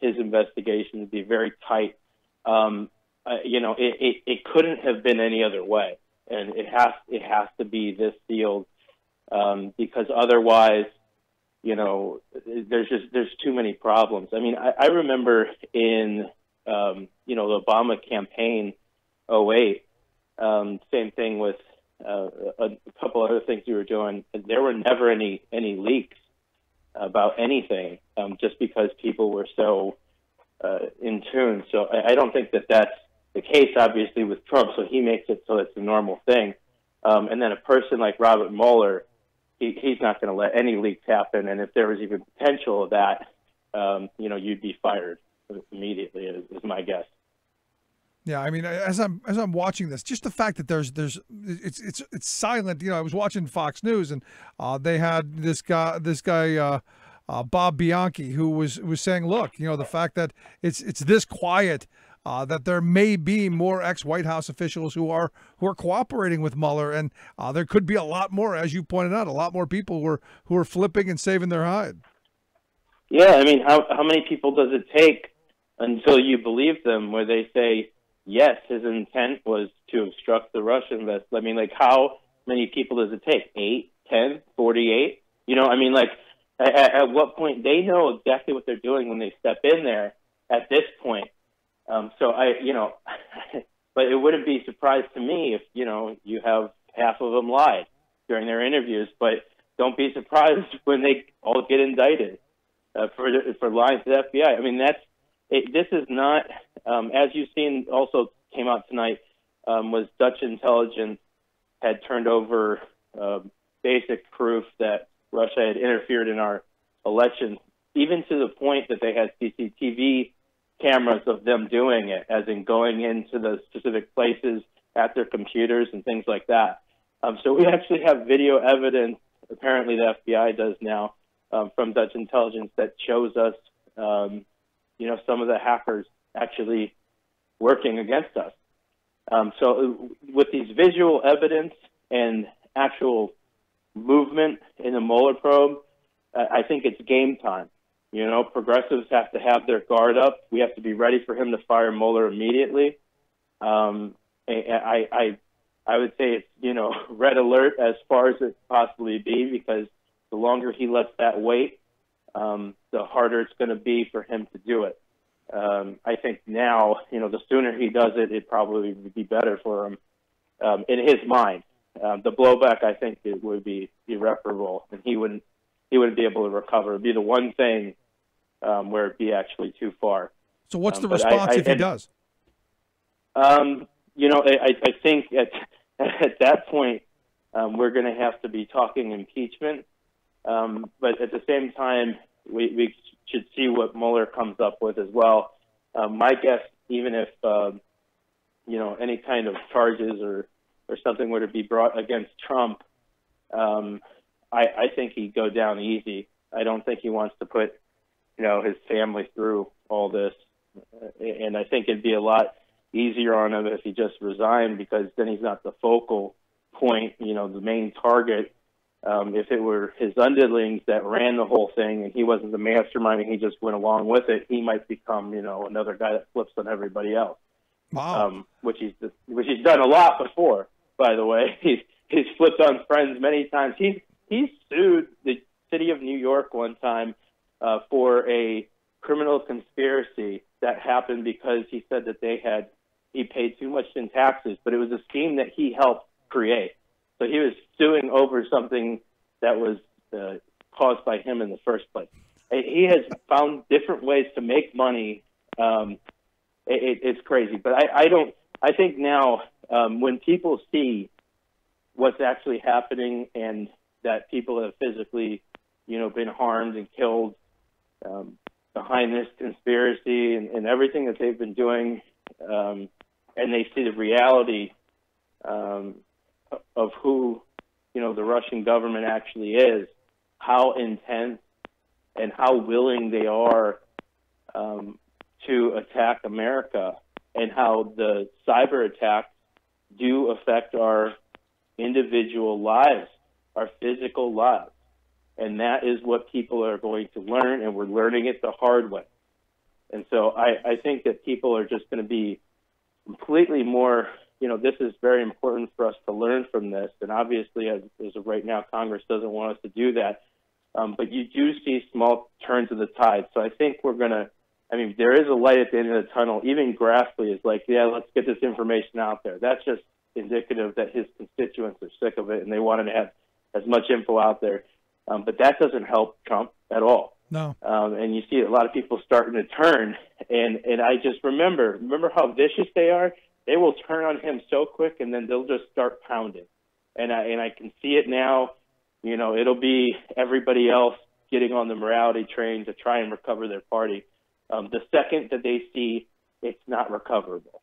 his investigation to be very tight. It couldn't have been any other way, and it has to be this sealed, because otherwise, there's too many problems. I mean, I remember in the Obama campaign, 2008, same thing with a couple other things we were doing. There were never any leaks about anything, just because people were so in tune. So I don't think that that's the case, obviously, with Trump. So he makes it so it's a normal thing. And then a person like Robert Mueller, he's not going to let any leaks happen. And if there was even potential of that, you'd be fired immediately, is my guess. Yeah, I mean, as I'm watching this, just the fact that it's silent. I was watching Fox News, and they had this guy Bob Bianchi, who was saying, look, the fact that it's this quiet, that there may be more ex-White House officials who are cooperating with Mueller, and there could be a lot more, as you pointed out, a lot more people who are flipping and saving their hide. Yeah, I mean, how many people does it take until you believe them, where they say, yes, his intent was to obstruct the Russian investigation? I mean, like, how many people does it take? 8, 10, 48? At what point? They know exactly what they're doing when they step in there at this point. But it wouldn't be a surprise to me if, you have half of them lied during their interviews, but don't be surprised when they all get indicted for lying to the FBI. I mean, this is not, as you've seen, also came out tonight, was Dutch intelligence had turned over basic proof that Russia had interfered in our elections, even to the point that they had CCTV cameras of them doing it, as in going into the specific places at their computers and things like that. So we actually have video evidence, apparently the FBI does now, from Dutch intelligence, that shows us some of the hackers actually working against us. So with these visual evidence and actual movement in the Mueller probe, I think it's game time. Progressives have to have their guard up. We have to be ready for him to fire Mueller immediately. I would say it's, red alert as far as it possibly be, because the longer he lets that wait, the harder it's going to be for him to do it. I think now, the sooner he does it, it probably would be better for him in his mind. The blowback, I think, it would be irreparable, and he wouldn't be able to recover. It'd be the one thing where it'd be actually too far. So what's the response if he does? I think at that point, we're going to have to be talking impeachment. But at the same time, we should see what Mueller comes up with as well. My guess, even if, any kind of charges or something were to be brought against Trump, I think he'd go down easy. I don't think he wants to put, his family through all this. And I think it'd be a lot easier on him if he just resigned, because then he's not the focal point, the main target. If it were his underlings that ran the whole thing and he wasn't the mastermind and he just went along with it, he might become, another guy that flips on everybody else. Wow. Which he's done a lot before, by the way. He's flipped on friends many times. He sued the city of New York one time for a criminal conspiracy that happened because he said that he paid too much in taxes, but it was a scheme that he helped create. So he was suing over something that was caused by him in the first place. He has found different ways to make money. It's crazy, but I think now when people see what's actually happening and that people have physically, been harmed and killed behind this conspiracy and everything that they've been doing, and they see the reality of who, the Russian government actually is, how intense and how willing they are to attack America, and how the cyber attacks do affect our individual lives, our physical lives. And that is what people are going to learn, and we're learning it the hard way. And so I think that people are just going to be completely more, this is very important for us to learn from this. And obviously, as of right now, Congress doesn't want us to do that. But you do see small turns of the tide. So I think there is a light at the end of the tunnel. Even Grassley is like, yeah, let's get this information out there. That's just indicative that his constituents are sick of it and they wanted to have as much info out there. But that doesn't help Trump at all. No. And you see a lot of people starting to turn. And I just remember how vicious they are. They will turn on him so quick, and then they'll just start pounding. And I can see it now. It'll be everybody else getting on the morality train to try and recover their party. The second that they see it's not recoverable.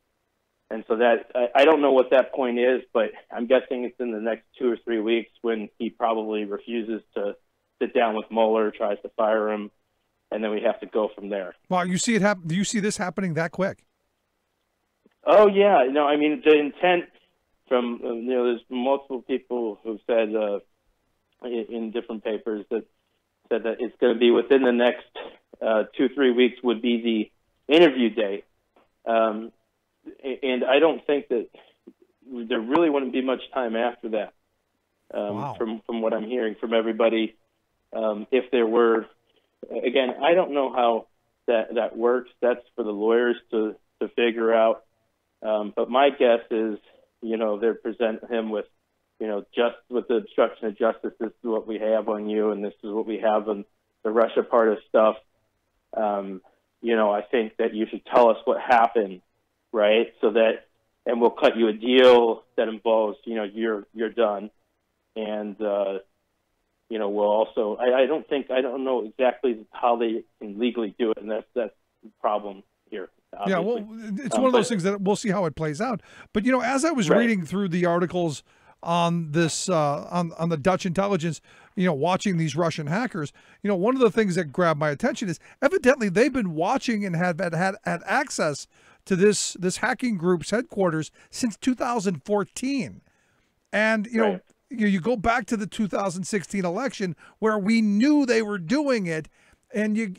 And so that I don't know what that point is, but I'm guessing it's in the next 2 or 3 weeks when he probably refuses to sit down with Mueller, tries to fire him, and then we have to go from there. Well, you see it happen. Do you see this happening that quick? Oh yeah, no. I mean, the intent from there's multiple people who've said in different papers that said that it's going to be within the next 2-3 weeks would be the interview date. And I don't think that there really wouldn't be much time after that. Wow. From what I'm hearing from everybody, if there were, again, I don't know how that works. That's for the lawyers to figure out. But my guess is, they're presenting him with, just with the obstruction of justice. This is what we have on you, and this is what we have on the Russia part of stuff. I think that you should tell us what happened, right? And we'll cut you a deal that involves, you're done. And, we'll also, I don't know exactly how they can legally do it. And that's the problem here. Obviously. Yeah, well, it's one of those things that we'll see how it plays out. But, as I was reading through the articles on this, on the Dutch intelligence, watching these Russian hackers, one of the things that grabbed my attention is evidently they've been watching and had access to this hacking group's headquarters since 2014. And, you go back to the 2016 election where we knew they were doing it. And,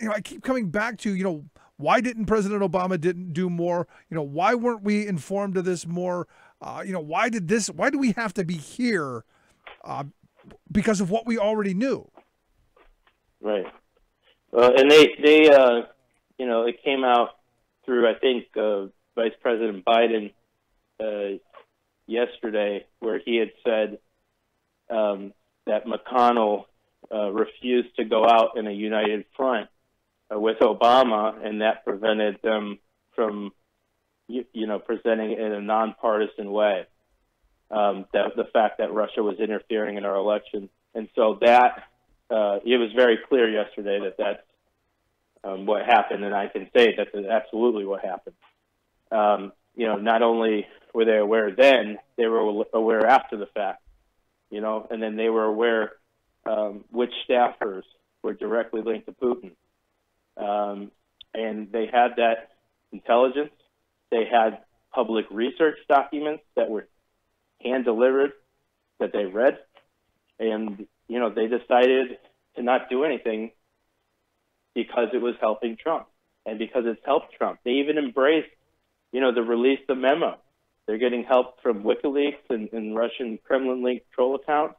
I keep coming back to, why didn't President Obama didn't do more? Why weren't we informed of this more? Why do we have to be here? Because of what we already knew. Right. And it came out through, I think, Vice President Biden yesterday, where he had said that McConnell refused to go out in a united front with Obama, and that prevented them from, presenting it in a nonpartisan way. That the fact that Russia was interfering in our election, and so that it was very clear yesterday that that's what happened, and I can say that's absolutely what happened. Not only were they aware then, they were aware after the fact, and then they were aware which staffers were directly linked to Putin. And they had that intelligence. They had public research documents that were hand-delivered that they read. And, they decided to not do anything because it was helping Trump and because it's helped Trump. They even embraced, the release of memo. They're getting help from WikiLeaks and Russian Kremlin-linked troll accounts.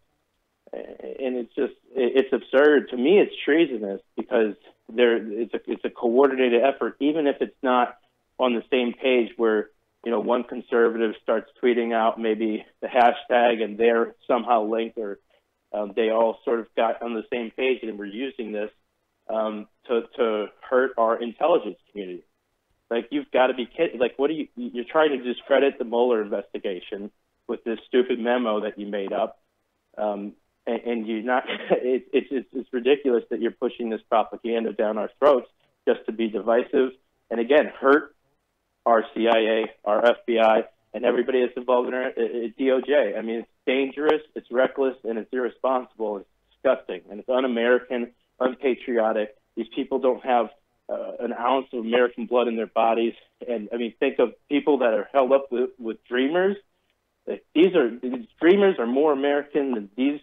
And it's absurd. To me, it's treasonous because it's a coordinated effort, even if it's not on the same page where, one conservative starts tweeting out maybe the hashtag and they're somehow linked, or they all sort of got on the same page and were using this to hurt our intelligence community. Like, you've got to be kidding. Like, you're trying to discredit the Mueller investigation with this stupid memo that you made up. And you're not, it's ridiculous that you're pushing this propaganda down our throats just to be divisive and, again, hurt our CIA, our FBI, and everybody that's involved in our DOJ. I mean, it's dangerous, it's reckless, and it's irresponsible. It's disgusting, and it's un-American, unpatriotic. These people don't have an ounce of American blood in their bodies. And, I mean, think of people that are held up with dreamers. These dreamers are more American than these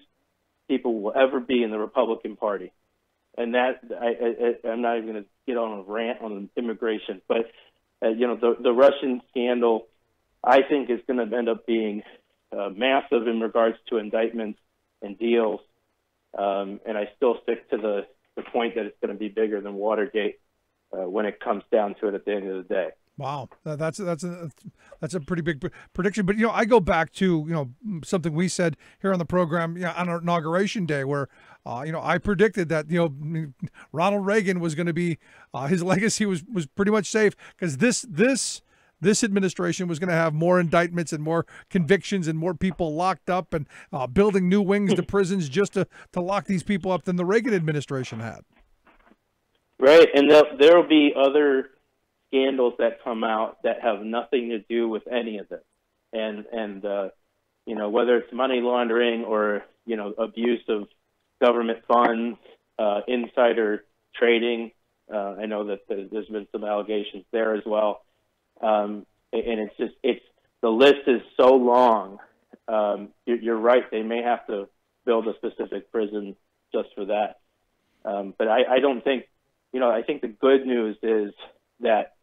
people will ever be in the Republican Party. and that I'm not even going to get on a rant on immigration, but the Russian scandal, I think, is going to end up being massive in regards to indictments and deals, and I still stick to the point that it's going to be bigger than Watergate when it comes down to it at the end of the day. Wow, that's a pretty big prediction. But I go back to something we said here on the program on our inauguration day, where I predicted that Ronald Reagan was going to be his legacy was pretty much safe, because this administration was going to have more indictments and more convictions and more people locked up and building new wings to prisons just to lock these people up than the Reagan administration had. Right, and there will be other scandals that come out that have nothing to do with any of this, and whether it's money laundering or abuse of government funds, insider trading. I know that there's been some allegations there as well, and it's the list is so long. You're right; they may have to build a specific prison just for that. But I don't think, I think the good news is that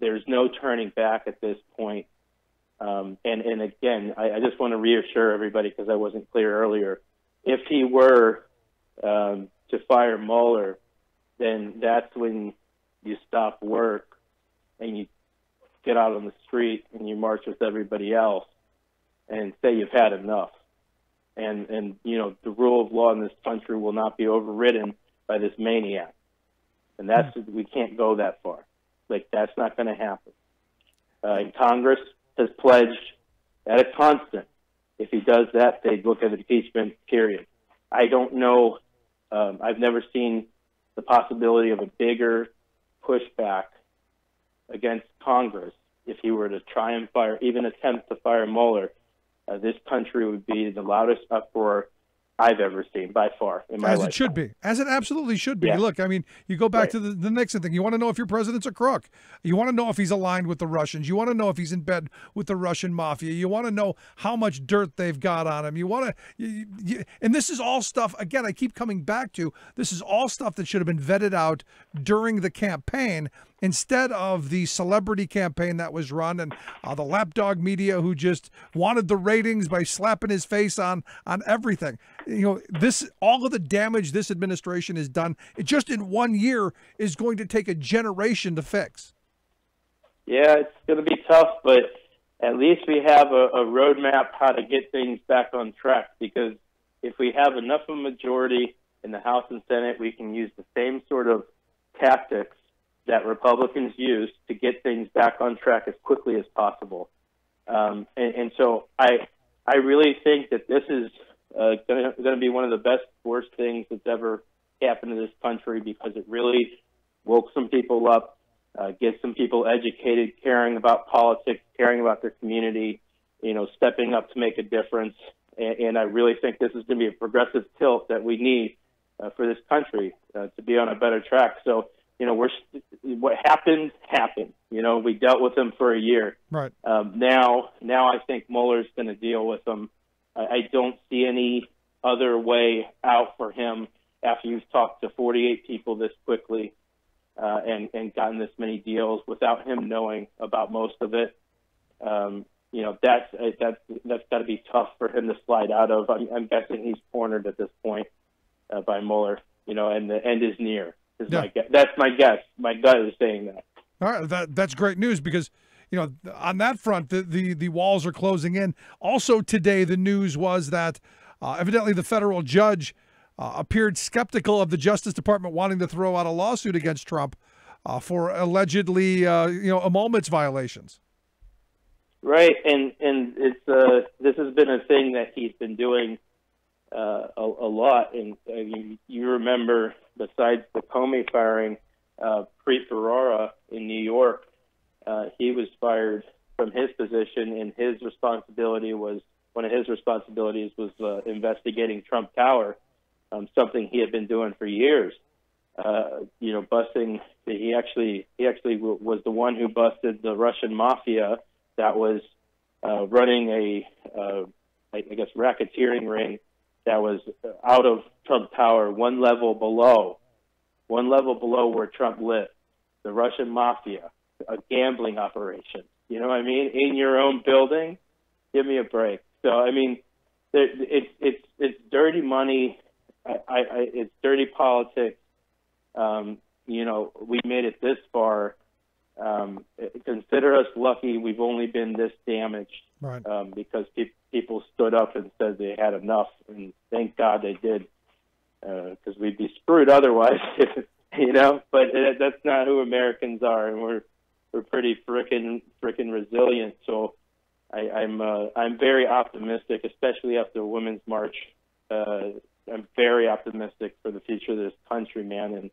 there's no turning back at this point. And again, I just want to reassure everybody, because I wasn't clear earlier. If he were to fire Mueller, then that's when you stop work and you get out on the street and you march with everybody else and say you've had enough. And the rule of law in this country will not be overridden by this maniac. And we can't go that far. That's not going to happen. Congress has pledged at a constant, if he does that, they'd look at impeachment, period. I don't know. I've never seen the possibility of a bigger pushback against Congress if he were to try and even attempt to fire Mueller. This country would be the loudest uproar I've ever seen, by far, in my life. As it should be. As it absolutely should be. Yeah. Look, I mean, you go back to the Nixon thing. You want to know if your president's a crook. You want to know if he's aligned with the Russians. You want to know if he's in bed with the Russian mafia. You want to know how much dirt they've got on him. You want to, and this is all stuff, again, I keep coming back to, this is all stuff that should have been vetted out during the campaign, instead of the celebrity campaign that was run and the lapdog media who just wanted the ratings by slapping his face on everything. All of the damage this administration has done, it just in 1 year, is going to take a generation to fix. Yeah, it's going to be tough, but at least we have a roadmap how to get things back on track, because if we have enough of a majority in the House and Senate, we can use the same sort of tactics that Republicans use to get things back on track as quickly as possible. And so I really think that this is going to be one of the worst things that's ever happened to this country, because it really woke some people up, get some people educated, caring about politics, caring about their community, stepping up to make a difference. And I really think this is going to be a progressive tilt that we need for this country to be on a better track. So, what happened. We dealt with him for a year. Right. Now I think Mueller's going to deal with him. I don't see any other way out for him after you've talked to 48 people this quickly and gotten this many deals without him knowing about most of it. That's got to be tough for him to slide out of. I'm guessing he's cornered at this point by Mueller, and the end is near. My guess. That's my guess. My gut is saying that. All right, that's great news, because on that front, the walls are closing in. Also today, the news was that evidently the federal judge appeared skeptical of the Justice Department wanting to throw out a lawsuit against Trump for allegedly emoluments violations. Right, and it's this has been a thing that he's been doing a lot. And you remember, besides the Comey firing, Preet Bharara in New York, he was fired from his position, and one of his responsibilities was investigating Trump Tower, something he had been doing for years. Busting. He actually was the one who busted the Russian mafia that was running I guess, racketeering ring that was out of Trump Tower, one level below. one level below where Trump lived, the Russian mafia, a gambling operation. You know what I mean? In your own building, give me a break. So I mean, it's dirty money. It's dirty politics. You know, we made it this far. Consider us lucky we've only been this damaged, right. Because people stood up and said they had enough, and thank God they did, because we'd be screwed otherwise, you know. But that's not who Americans are, and we're pretty frickin' resilient. So I'm very optimistic, especially after the Women's March. I'm very optimistic for the future of this country, man,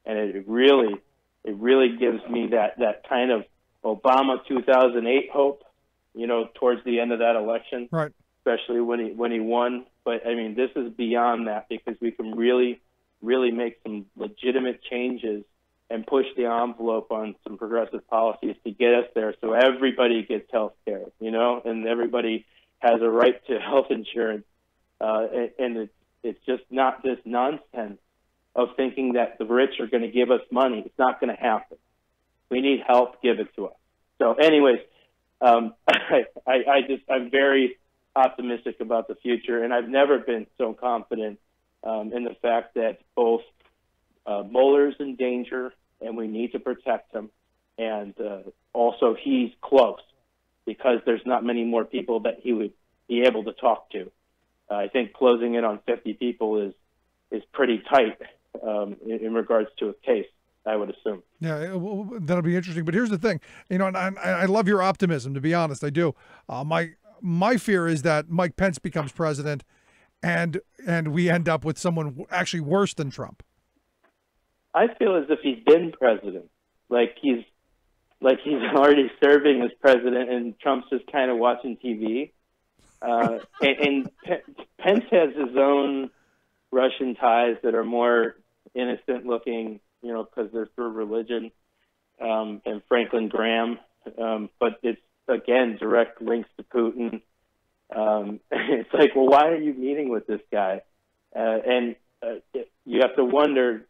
and it really gives me that kind of Obama 2008 hope, you know, towards the end of that election, right? Especially when he won. But I mean, this is beyond that, because we can really make some legitimate changes and push the envelope on some progressive policies to get us there, so everybody gets health care, you know, and everybody has a right to health insurance, and it's just not this nonsense of thinking that the rich are going to give us money. It's not going to happen. We need help, give it to us. So anyways, I'm very optimistic about the future, and I've never been so confident in the fact that both Mueller's in danger, and we need to protect him, and also he's close, because there's not many more people that he would be able to talk to. I think closing in on 50 people is pretty tight in regards to a case, I would assume. Yeah, that'll be interesting. But here's the thing, you know, and I love your optimism, to be honest. I do. My fear is that Mike Pence becomes president, and we end up with someone actually worse than Trump. I feel as if he's been president, like he's already serving as president, and Trump's just kind of watching TV. And Pence has his own Russian ties that are more innocent looking, you know, because they're through religion, and Franklin Graham. But it's, again, direct links to Putin. It's like, well, why are you meeting with this guy? And you have to wonder,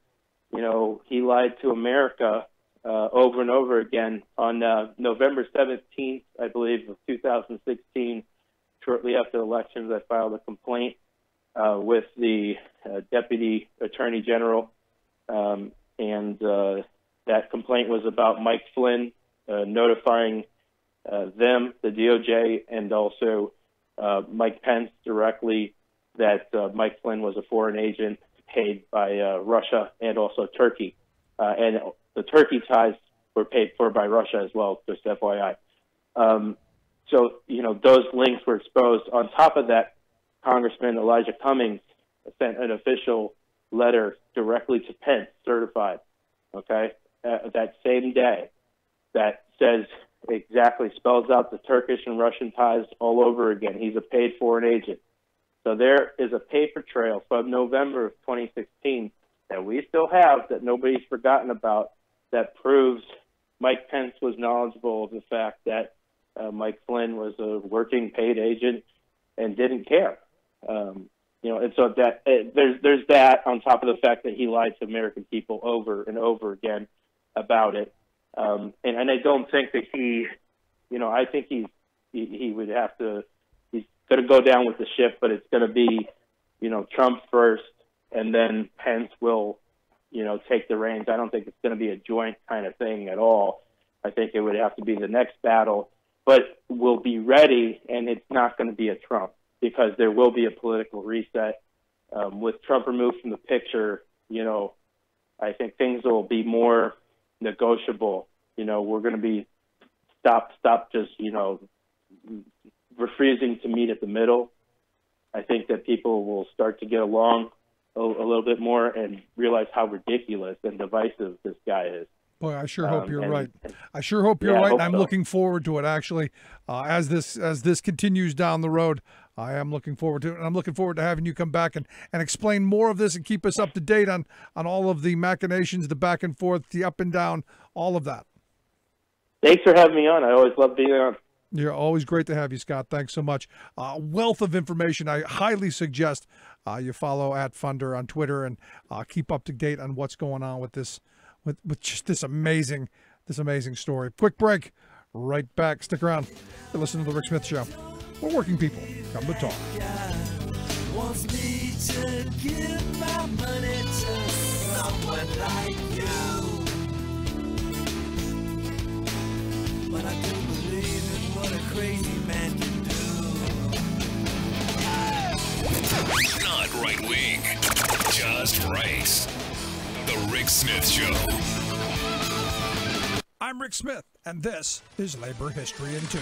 you know, he lied to America over and over again. On November 17th, I believe, of 2016, shortly after the elections, I filed a complaint with the Deputy Attorney General, and that complaint was about Mike Flynn notifying them, the DOJ, and also Mike Pence directly, that Mike Flynn was a foreign agent paid by Russia and also Turkey. And the Turkey ties were paid for by Russia as well, just FYI. So, you know, those links were exposed. On top of that, Congressman Elijah Cummings sent an official letter directly to Pence, certified, okay, that same day, that says exactly, spells out the Turkish and Russian ties all over again. He's a paid foreign agent. So there is a paper trail from November of 2016 that we still have, that nobody's forgotten about, that proves Mike Pence was knowledgeable of the fact that Mike Flynn was a working paid agent and didn't care. You know, and so that there's that, on top of the fact that he lied to American people over and over again about it. And I don't think that he, you know, I think he would have to, he's going to go down with the ship, but it's going to be, you know, Trump first, and then Pence will, you know, take the reins. I don't think it's going to be a joint kind of thing at all. I think it would have to be the next battle, but we'll be ready, and it's not going to be a Trump, because there will be a political reset. With Trump removed from the picture, you know, I think things will be more negotiable. You know, we're going to be stop just, you know, refusing to meet at the middle. I think that people will start to get along a little bit more and realize how ridiculous and divisive this guy is. Boy, I sure hope you're right. I sure hope you're right, and I'm looking forward to it, actually. As this continues down the road, I am looking forward to it, and I'm looking forward to having you come back and explain more of this and keep us up to date on all of the machinations, the back and forth, the up and down, all of that. Thanks for having me on. I always love being on. You're always great to have you, Scott. Thanks so much. Wealth of information. I highly suggest you follow at Funder on Twitter and keep up to date on what's going on with this, with just this amazing story. Quick break. Right back. Stick around. You're listening to the Rick Smith Show. We're working people. Come to talk. Wants me to give my money to someone like you, but I do believe in what a crazy man can do. Not right wing, just right. The Rick Smith Show. I'm Rick Smith, and this is Labor History in 2.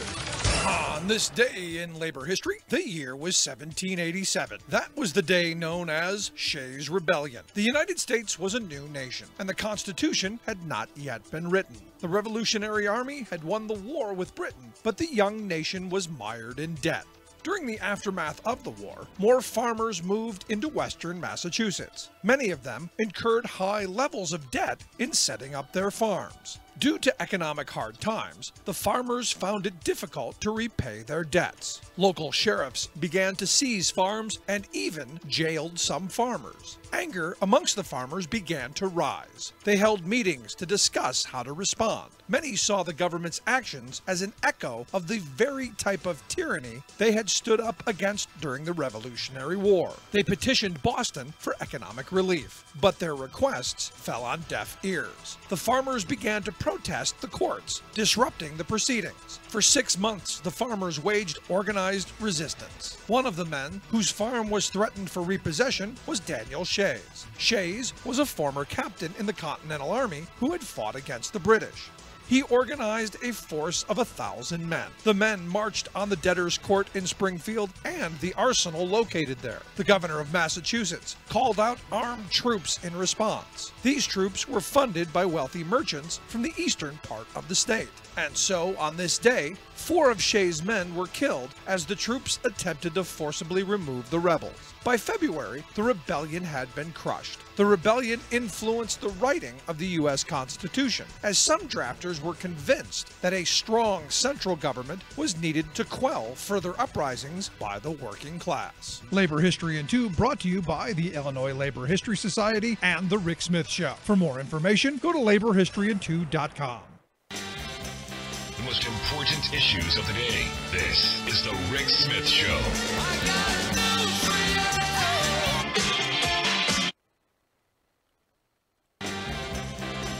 On this day in labor history, the year was 1787. That was the day known as Shays Rebellion. The United States was a new nation, and the Constitution had not yet been written. The Revolutionary Army had won the war with Britain, but the young nation was mired in debt. During the aftermath of the war, more farmers moved into western Massachusetts. Many of them incurred high levels of debt in setting up their farms. Due to economic hard times, the farmers found it difficult to repay their debts. Local sheriffs began to seize farms and even jailed some farmers. Anger amongst the farmers began to rise. They held meetings to discuss how to respond. Many saw the government's actions as an echo of the very type of tyranny they had stood up against during the Revolutionary War. They petitioned Boston for economic relief, but their requests fell on deaf ears. The farmers began to protest the courts, disrupting the proceedings. For 6 months, the farmers waged organized resistance. One of the men whose farm was threatened for repossession was Daniel Shays. Shays was a former captain in the Continental Army who had fought against the British. He organized a force of 1,000 men. The men marched on the debtors' court in Springfield and the arsenal located there. The governor of Massachusetts called out armed troops in response. These troops were funded by wealthy merchants from the eastern part of the state. And so, on this day, 4 of Shays' men were killed as the troops attempted to forcibly remove the rebels. By February, the rebellion had been crushed. The rebellion influenced the writing of the U.S. Constitution, as some drafters were convinced that a strong central government was needed to quell further uprisings by the working class. Labor History in 2 brought to you by the Illinois Labor History Society and The Rick Smith Show. For more information, go to laborhistoryin2.com. The most important issues of the day. This is the Rick Smith Show.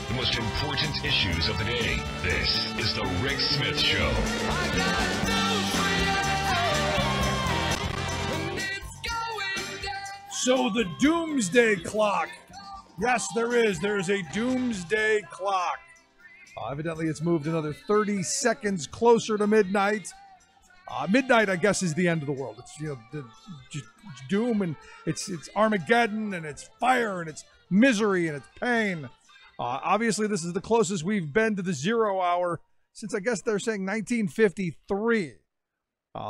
The most important issues of the day. This is the Rick Smith Show. So the Doomsday Clock. Yes, there is. There is a Doomsday Clock. Evidently, it's moved another 30 seconds closer to midnight. Midnight, I guess, is the end of the world. It's doom, and it's Armageddon, and it's fire, and it's misery, and it's pain. Obviously, this is the closest we've been to the 0 hour since, I guess they're saying 1953.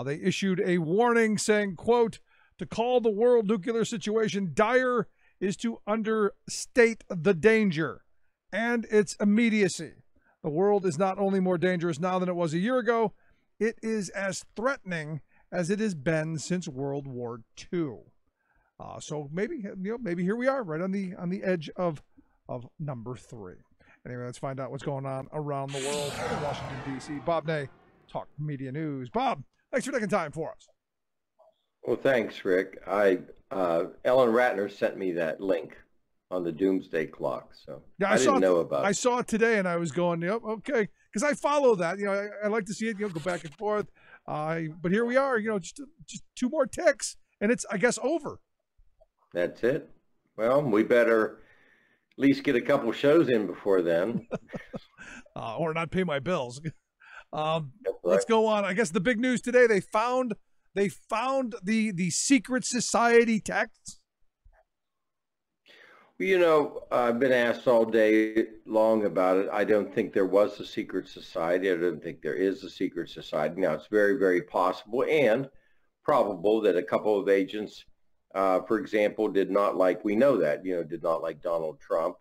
They issued a warning saying, quote, "To call the world nuclear situation dire is to understate the danger and its immediacy. The world is not only more dangerous now than it was a year ago, it is as threatening as it has been since World War II." So maybe here we are, right on the edge of number 3. Anyway, let's find out what's going on around the world in Washington, D.C. Bob Ney, Talk Media News. Bob, thanks for taking time for us. Well, thanks, Rick. Ellen Ratner sent me that link on the Doomsday Clock, so yeah, I didn't know about it. I saw it today, and I was going, yep, okay, because I follow that. I like to see it, go back and forth. But here we are, just 2 more ticks, and it's, I guess, over. That's it. Well, we better at least get a couple shows in before then. Or not pay my bills. Right. Let's go on. I guess the big news today, they found the secret society texts. Well, I've been asked all day long about it. I don't think there was a secret society. I don't think there is a secret society. Now, it's very, very possible and probable that a couple of agents, for example, did not like Donald Trump.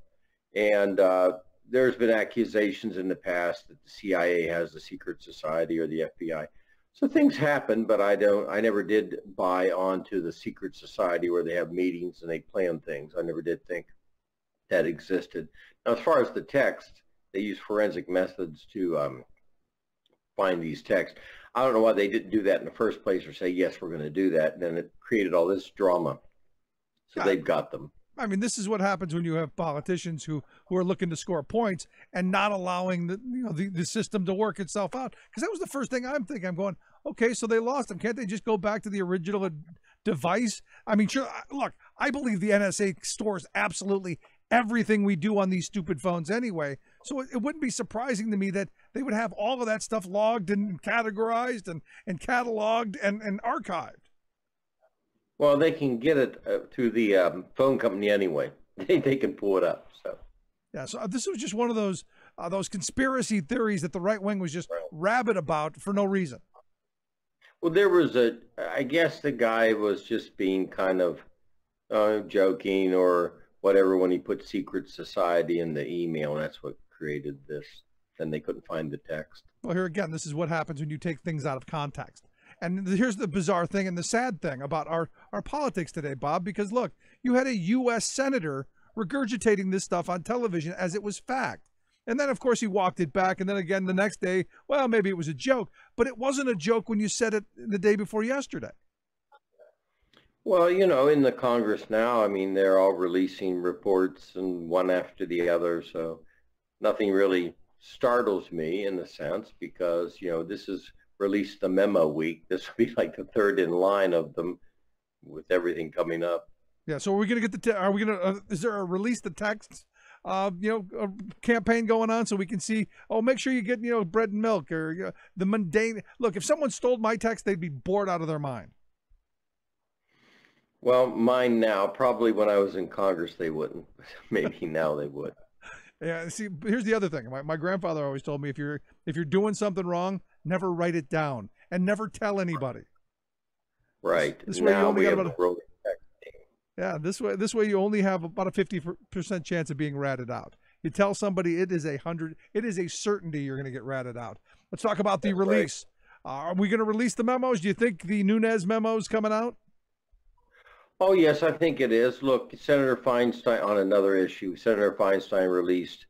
And there's been accusations in the past that the CIA has a secret society or the FBI. So things happen, but I never did buy onto the secret society where they have meetings and they plan things. I never did think that existed. Now, as far as the text, they use forensic methods to find these texts. I don't know why they didn't do that in the first place or say, yes, we're going to do that. And then it created all this drama. So Yeah. they've got them. I mean, this is what happens when you have politicians who are looking to score points and not allowing the system to work itself out. Because that was the first thing I'm thinking. I'm going, okay, so they lost them. Can't they just go back to the original device? I mean, sure. Look, I believe the NSA stores absolutely everything we do on these stupid phones anyway. So it wouldn't be surprising to me that they would have all of that stuff logged and categorized and cataloged and archived. Well, they can get it through the phone company anyway. They can pull it up. So yeah, so this was just one of those conspiracy theories that the right wing was just rabid about for no reason. well, I guess the guy was just being kind of joking or whatever when he put secret society in the email. That's what created this. Then they couldn't find the text. Well, here again, this is what happens when you take things out of context. And here's the bizarre thing and the sad thing about our politics today, Bob, because look, you had a U.S. senator regurgitating this stuff on television as it was fact. And then, of course, he walked it back. And then again, the next day, well, maybe it was a joke, but it wasn't a joke when you said it the day before yesterday. Well, in the Congress now, I mean, they're all releasing reports and one after the other. So nothing really startles me in a sense because, this is released the memo week. This will be like the third in line of them with everything coming up. Yeah. So are we going to get are we going to, is there a release the texts, a campaign going on so we can see, make sure you get, bread and milk or the mundane. Look, if someone stole my text, they'd be bored out of their mind. Well, mine now, probably when I was in Congress, they wouldn't. Maybe now they would. Yeah. See, here's the other thing. My grandfather always told me, if you're doing something wrong, never write it down and never tell anybody. Right. This way now you only we got have about a rolling text. Yeah, this way you only have about a 50% chance of being ratted out. You tell somebody it is a certainty you're going to get ratted out. Let's talk about the release. Right. Are we going to release the memos? Do you think the Nunez memo is coming out? Oh, yes, I think it is. Look, Senator Feinstein, on another issue, Senator Feinstein released,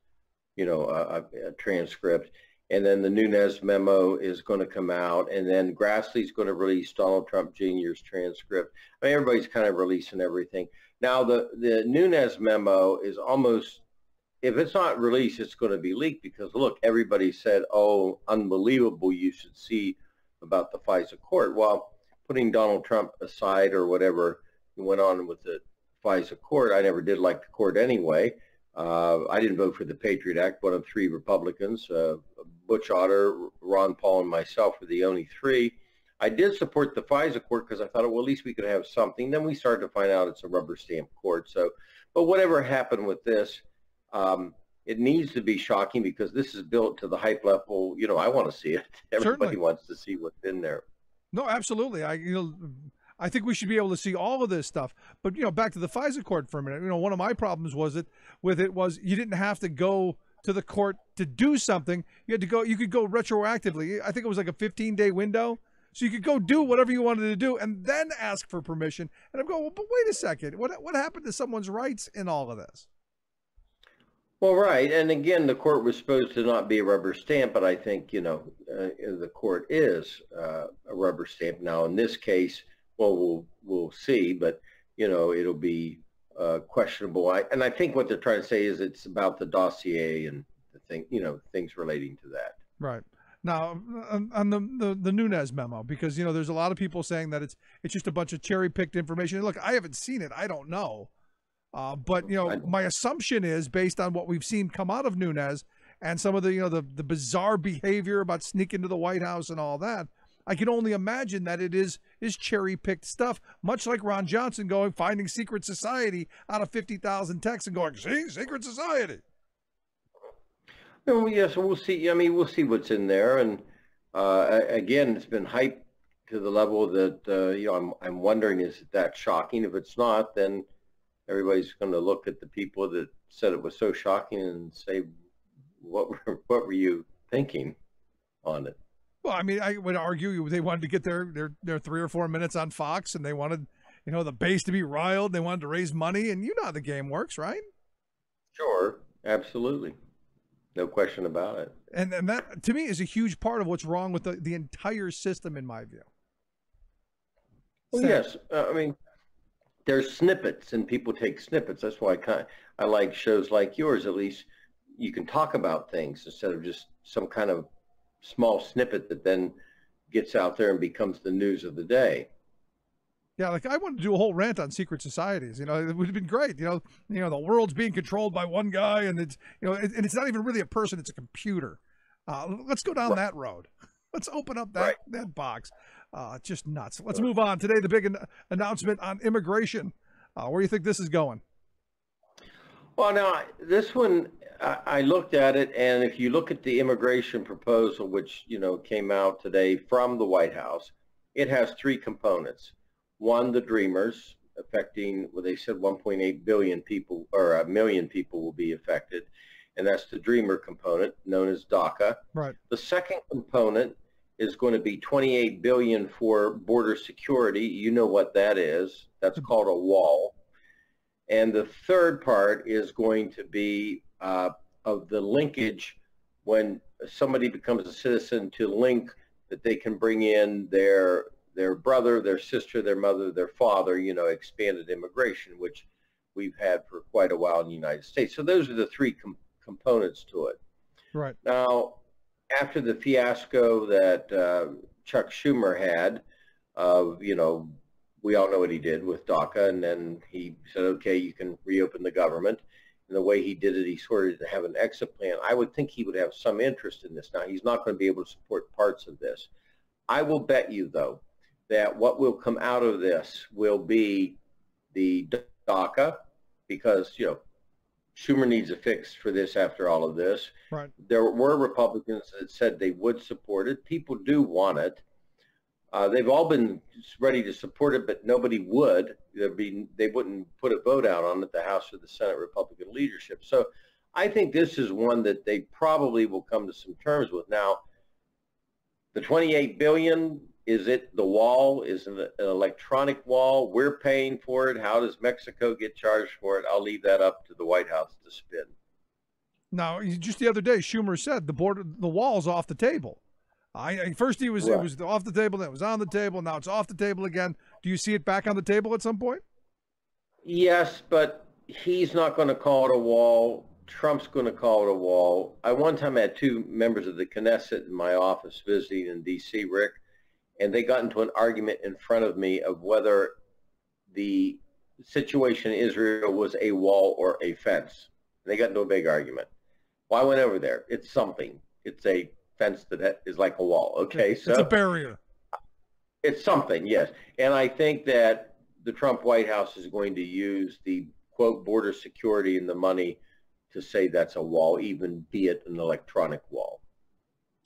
a transcript, and then the Nunez memo is going to come out, and then Grassley's going to release Donald Trump Jr.'s transcript. I mean, everybody's kind of releasing everything. Now, the Nunez memo is almost, if it's not released, it's going to be leaked because, look, everybody said, oh, unbelievable, you should see about the FISA court. Well, putting Donald Trump aside or whatever went on with the FISA court, I never did like the court anyway. I didn't vote for the Patriot Act, one of three Republicans. Butch Otter, Ron Paul, and myself were the only three. I did support the FISA court because I thought, well, at least we could have something. Then we started to find out it's a rubber stamp court. So, but whatever happened with this, it needs to be shocking because this is built to the hype level. I want to see it. Everybody Certainly wants to see what's in there. No, absolutely. I think we should be able to see all of this stuff. But, back to the FISA court for a minute. One of my problems was you didn't have to go to the court to do something. You could go retroactively. I think it was like a 15-day window. So you could go do whatever you wanted to do and then ask for permission. And I'm going, well, but wait a second. What happened to someone's rights in all of this? Well, right. And again, the court was supposed to not be a rubber stamp, but I think, the court is a rubber stamp. Now, in this case, well, we'll see, but, it'll be questionable. And I think what they're trying to say is it's about the dossier and the thing, things relating to that. Right. Now, on the Nunez memo, because, there's a lot of people saying that it's just a bunch of cherry-picked information. And look, I haven't seen it. I don't know. But, my assumption is based on what we've seen come out of Nunez and some of the bizarre behavior about sneaking to the White House and all that, I can only imagine that it is cherry-picked stuff, much like Ron Johnson finding secret society out of 50,000 texts and going, see, secret society. Oh, yes, we'll see. I mean, we'll see what's in there. And again, it's been hyped to the level that, I'm wondering, is it that shocking? If it's not, then everybody's going to look at the people that said it was so shocking and say, what were you thinking on it? Well, I mean, I would argue they wanted to get their 3 or 4 minutes on Fox, and they wanted, the base to be riled. They wanted to raise money, and you know how the game works, right? Sure, absolutely. No question about it. And that, to me, is a huge part of what's wrong with the entire system, in my view. Well, yes. I mean, there's snippets, and people take snippets. That's why I like shows like yours. At least you can talk about things instead of just some kind of small snippet that then gets out there and becomes the news of the day. Yeah, like I wanted to do a whole rant on secret societies. It would have been great. The world's being controlled by one guy, and it's and it's not even really a person; it's a computer. Let's go down that road. Let's open up that box. Just nuts. Let's move on. Today, the big announcement on immigration. Where do you think this is going? Well, now this one, I looked at it, and if you look at the immigration proposal, which came out today from the White House, it has 3 components. One, the Dreamers, affecting, well, they said 1.8 billion people, or a million people will be affected, and that's the Dreamer component, known as DACA. Right. The second component is going to be 28 billion for border security. You know what that is. That's called a wall. And the third part is going to be of the linkage when somebody becomes a citizen, to link that they can bring in their brother, their sister, their mother, their father, expanded immigration, which we've had for quite a while in the United States. So those are the 3 components to it. Right. Now, after the fiasco that Chuck Schumer had of, we all know what he did with DACA, and then he said, okay, you can reopen the government. And the way he did it, he sort of didn't have an exit plan. I would think he would have some interest in this. Now, he's not going to be able to support parts of this. I will bet you, though, that what will come out of this will be the DACA, because, Schumer needs a fix for this after all of this. Right. There were Republicans that said they would support it. People do want it. They've all been ready to support it, but nobody would. They wouldn't put a vote out on it, the House or the Senate Republican leadership. So I think this is one that they probably will come to some terms with. Now, the 28 billion, is it the wall? Is it an electronic wall? We're paying for it. How does Mexico get charged for it? I'll leave that up to the White House to spin. Now, just the other day, Schumer said the wall's off the table. First it was off the table, then it was on the table, now it's off the table again. Do you see it back on the table at some point? Yes, but he's not going to call it a wall. Trump's going to call it a wall. I one time had 2 members of the Knesset in my office visiting in D.C., Rick, and they got into an argument in front of me of whether the situation in Israel was a wall or a fence. And they got into a big argument. Well, I went over there. It's something. It's a fence that is like a wall. Okay, so it's a barrier. It's something, yes. And I think that the Trump White House is going to use the, quote, border security and the money to say that's a wall, even be it an electronic wall.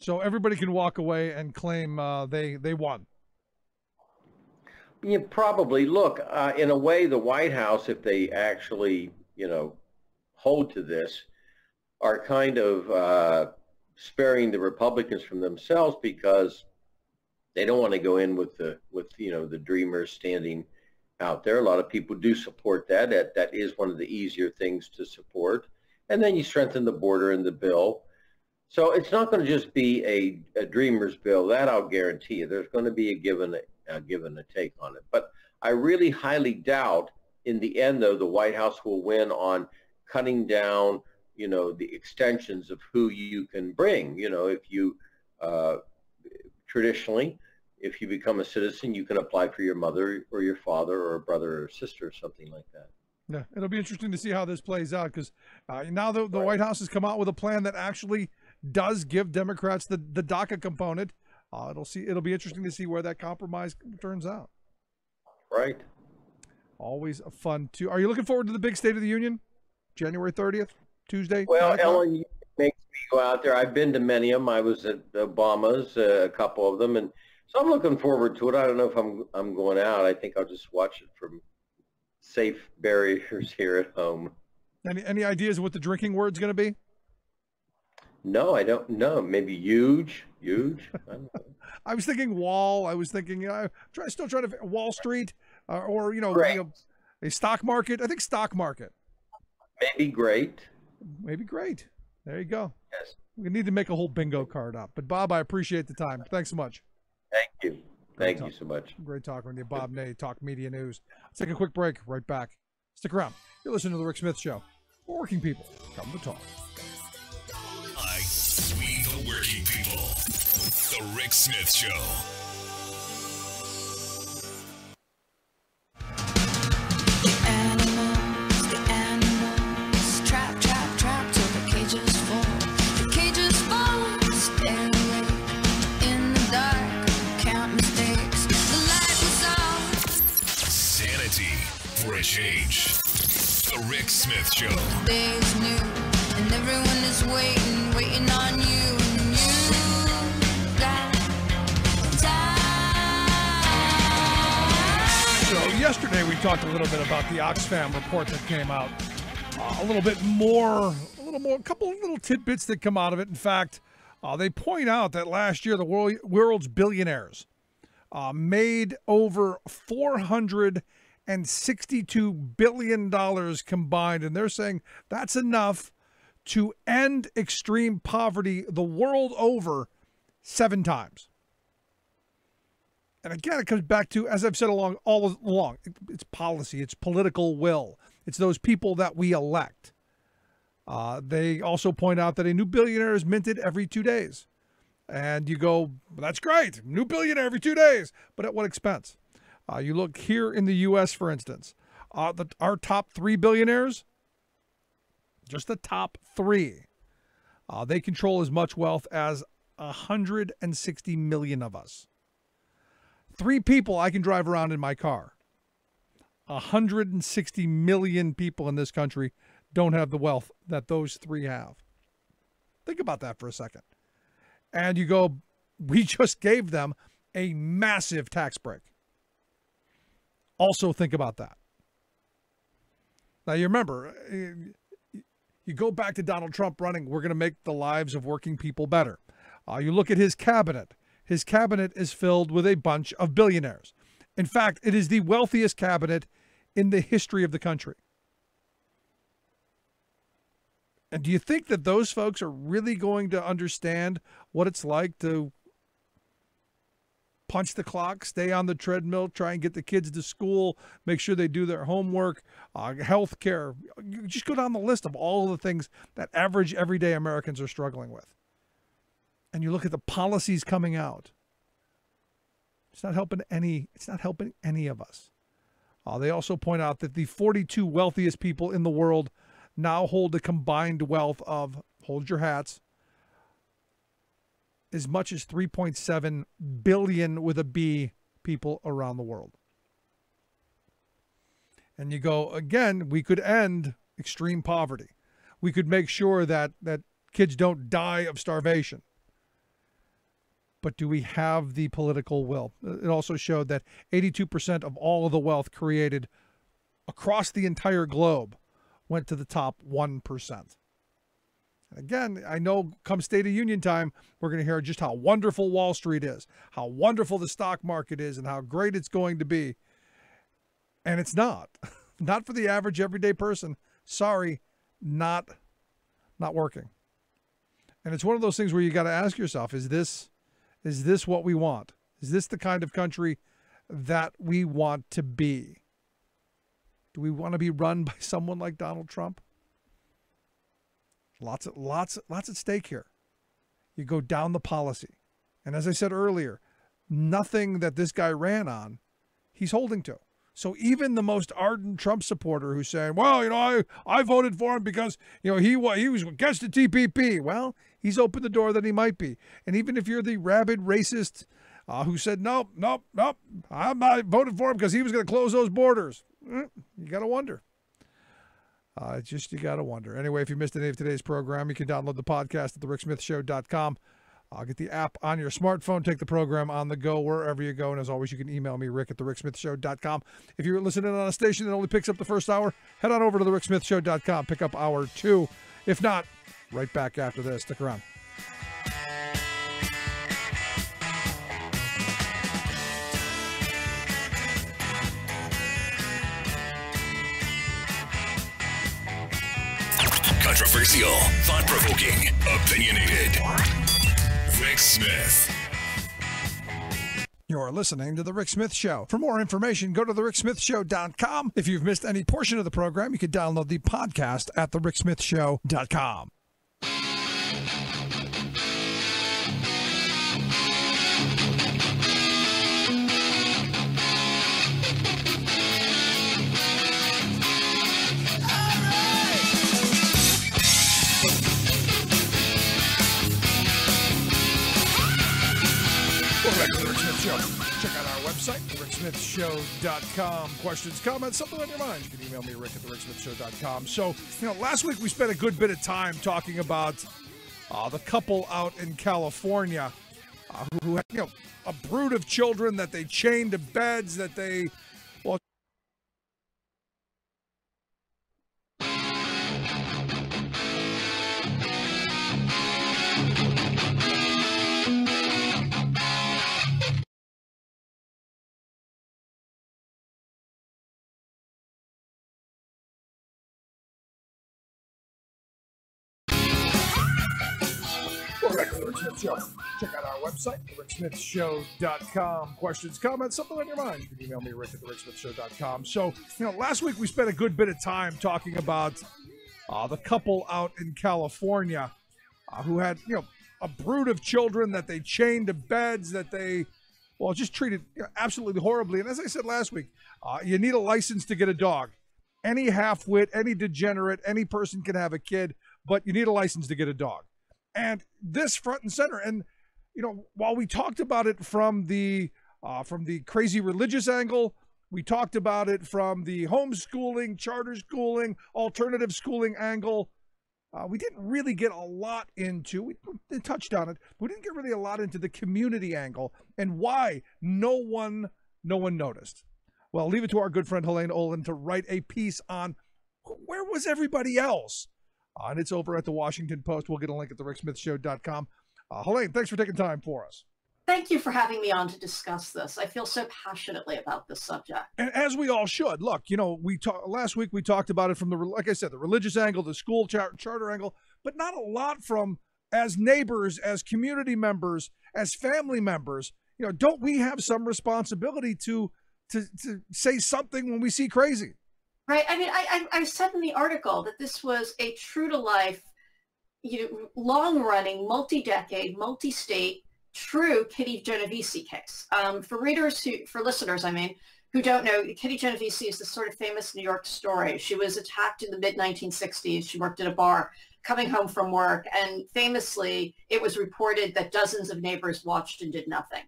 So everybody can walk away and claim they won. Yeah, probably. Look, in a way, the White House, if they actually, hold to this, are kind of sparing the Republicans from themselves, because they don't want to go in with the Dreamers standing out there. A lot of people do support that. That is one of the easier things to support. And then you strengthen the border in the bill. So it's not going to just be a Dreamers bill. That I'll guarantee you. There's going to be a give and a take on it. But I really highly doubt in the end, though, the White House will win on cutting down, the extensions of who you can bring. If you traditionally, if you become a citizen, you can apply for your mother or your father or a brother or sister or something like that. Yeah, it'll be interesting to see how this plays out, because now the White House has come out with a plan that actually does give Democrats the DACA component. It'll be interesting to see where that compromise turns out. Right. Always fun too. Are you looking forward to the big State of the Union, January 30th, Tuesday? Well, Ellen makes me go out there. I've been to many of them. I was at Obama's, a couple of them, and so I'm looking forward to it. I don't know if I'm going out. I think I'll just watch it from safe barriers here at home. Any ideas what the drinking word's going to be? No, I don't know. Maybe huge. Huge? I don't know. I was thinking Wall. I was thinking, still trying to Wall Street or Great. A stock market. I think stock market. Maybe great. Maybe great. There you go. Yes. We need to make a whole bingo card up. But Bob, I appreciate the time. Thanks so much. Thank you. Thank you so much. Great talking with you, Bob Ney, Talk Media News. Let's take a quick break. Right back. Stick around. You're listening to The Rick Smith Show. For working people, come to talk. We the working people. The Rick Smith Show. The animals, trap, trap, trap till the cages fall. The cages fall, stay awake in the dark, count mistakes. The light was off. Sanity for a change. The Rick Smith Show. The day is new, and everyone is waiting on you. And you got time. So yesterday we talked a little bit about the Oxfam report that came out. A couple of little tidbits that come out of it. In fact, they point out that last year the world's billionaires made over $462 billion combined, and they're saying that's enough to end extreme poverty the world over 7 times. And again, it comes back to, as I've said all along, it's policy, it's political will. It's those people that we elect. They also point out that a new billionaire is minted every 2 days. And you go, well, that's great, new billionaire every 2 days, but at what expense? You look here in the U.S., for instance, our top 3 billionaires, just the top 3, they control as much wealth as 160 million of us. 3 people I can drive around in my car. 160 million people in this country don't have the wealth that those 3 have. Think about that for a second. And you go, we just gave them a massive tax break. Also think about that. Now, you remember, you go back to Donald Trump running, we're going to make the lives of working people better. You look at his cabinet. His cabinet is filled with a bunch of billionaires. In fact, it is the wealthiest cabinet in the history of the country. And do you think that those folks are really going to understand what it's like to punch the clock, stay on the treadmill, try and get the kids to school, make sure they do their homework, health care? You just go down the list of all of the things that average, everyday Americans are struggling with. And you look at the policies coming out. It's not helping any of us. They also point out that the 42 wealthiest people in the world now hold a combined wealth of, hold your hats, as much as 3.7 billion with a B people around the world. And you go, again, we could end extreme poverty. We could make sure that kids don't die of starvation. But do we have the political will? It also showed that 82% of all of the wealth created across the entire globe went to the top 1%. Again, I know come State of Union time, we're going to hear just how wonderful Wall Street is, how wonderful the stock market is, and how great it's going to be. And it's not. Not for the average everyday person. Sorry, not working. And it's one of those things where you got to ask yourself, is this what we want? Is this the kind of country that we want to be? Do we want to be run by someone like Donald Trump? Lots at stake here. You go down the policy. And as I said earlier, nothing that this guy ran on, he's holding to. So even the most ardent Trump supporter who's saying, well, I voted for him because, he was against the TPP. Well, he's opened the door that he might be. And even if you're the rabid racist who said, nope, I voted for him because he was going to close those borders. You got to wonder. You got to wonder. Anyway, if you missed any of today's program, you can download the podcast at thericksmithshow.com. Get the app on your smartphone. Take the program on the go wherever you go. And as always, you can email me, Rick at thericksmithshow.com. If you're listening on a station that only picks up the first hour, head on over to thericksmithshow.com. Pick up hour 2. If not, right back after this. Stick around. Controversial, thought-provoking, opinionated. Rick Smith. You're listening to The Rick Smith Show. For more information, go to thericksmithshow.com. If you've missed any portion of the program, you can download the podcast at thericksmithshow.com. Welcome back to The Rick Smith Show. Check out our website, thericksmithshow.com. Questions, comments, something on your mind, you can email me, Rick at thericksmithshow.com. So, last week we spent a good bit of time talking about the couple out in California who had, a brood of children that they chained to beds, that they, well, Rick Smith Show. Check out our website, thericksmithshow.com. Questions, comments, something on your mind, you can email me, Rick at thericksmithshow.com. So, last week we spent a good bit of time talking about the couple out in California who had, a brood of children that they chained to beds, that they, well, just treated absolutely horribly. And as I said last week, you need a license to get a dog. Any half-wit, any degenerate, any person can have a kid, but you need a license to get a dog. And this front and center. And, while we talked about it from the crazy religious angle, we talked about it from the homeschooling, charter schooling, alternative schooling angle. We didn't really get a lot into, we touched on it, but we didn't get really a lot into the community angle and why no one noticed. Well, leave it to our good friend Helene Olin to write a piece on where was everybody else? And it's over at the Washington Post. We'll get a link at thericksmithshow.com. Helene, thanks for taking time for us. Thank you for having me on to discuss this. I feel so passionately about this subject. And as we all should. Look, last week we talked about it from like I said, the religious angle, the school charter angle, but not a lot from as neighbors, as community members, as family members. Don't we have some responsibility to say something when we see crazy? Right. I mean, I said in the article that this was a true-to-life, long-running, multi-decade, multi-state, true Kitty Genovese case. For listeners, who don't know, Kitty Genovese is this sort of famous New York story. She was attacked in the mid-1960s. She worked at a bar, coming home from work, and famously, it was reported that dozens of neighbors watched and did nothing.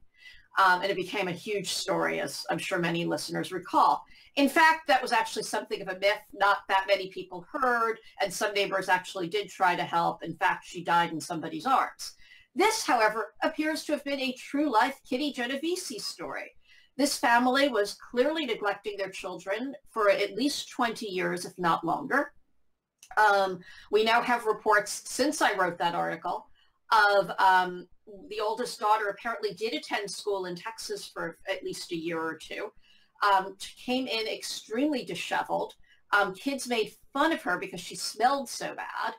And it became a huge story, as I'm sure many listeners recall. In fact, that was actually something of a myth. Not that many people heard, and some neighbors actually did try to help. In fact, she died in somebody's arms. This, however, appears to have been a true-life Kitty Genovese story. This family was clearly neglecting their children for at least 20 years, if not longer. We now have reports, since I wrote that article, of the oldest daughter apparently did attend school in Texas for at least a year or two, came in extremely disheveled. Kids made fun of her because she smelled so bad.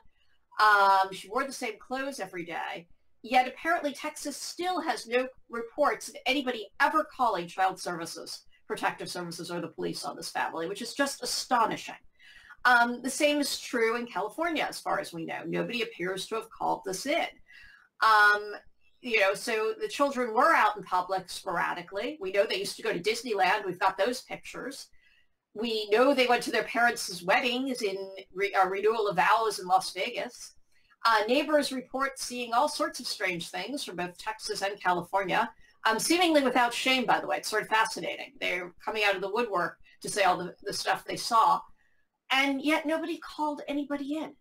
She wore the same clothes every day. Yet apparently Texas still has no reports of anybody ever calling child services, protective services, or the police on this family, which is just astonishing. The same is true in California, as far as we know. Nobody appears to have called this in. So the children were out in public sporadically. We know they used to go to Disneyland. We've got those pictures. We know they went to their parents' weddings in renewal of vows in Las Vegas. Neighbors report seeing all sorts of strange things from both Texas and California, seemingly without shame, by the way. It's sort of fascinating. They're coming out of the woodwork to say all the stuff they saw, and yet nobody called anybody in.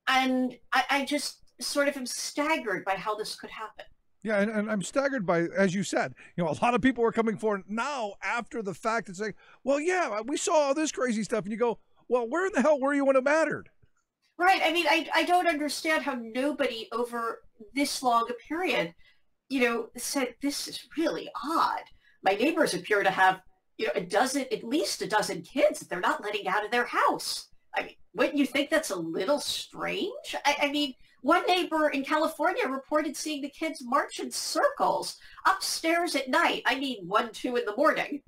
And I just sort of am staggered by how this could happen. Yeah, and I'm staggered by, as you said, a lot of people are coming forward now after the fact and saying, well, yeah, we saw all this crazy stuff. And you go, well, where in the hell were you when it mattered? Right. I mean, I don't understand how nobody over this long a period, said, this is really odd. My neighbors appear to have, at least a dozen kids that they're not letting out of their house. I mean, wouldn't you think that's a little strange? I mean, one neighbor in California reported seeing the kids march in circles upstairs at night. I mean, 1, 2 in the morning,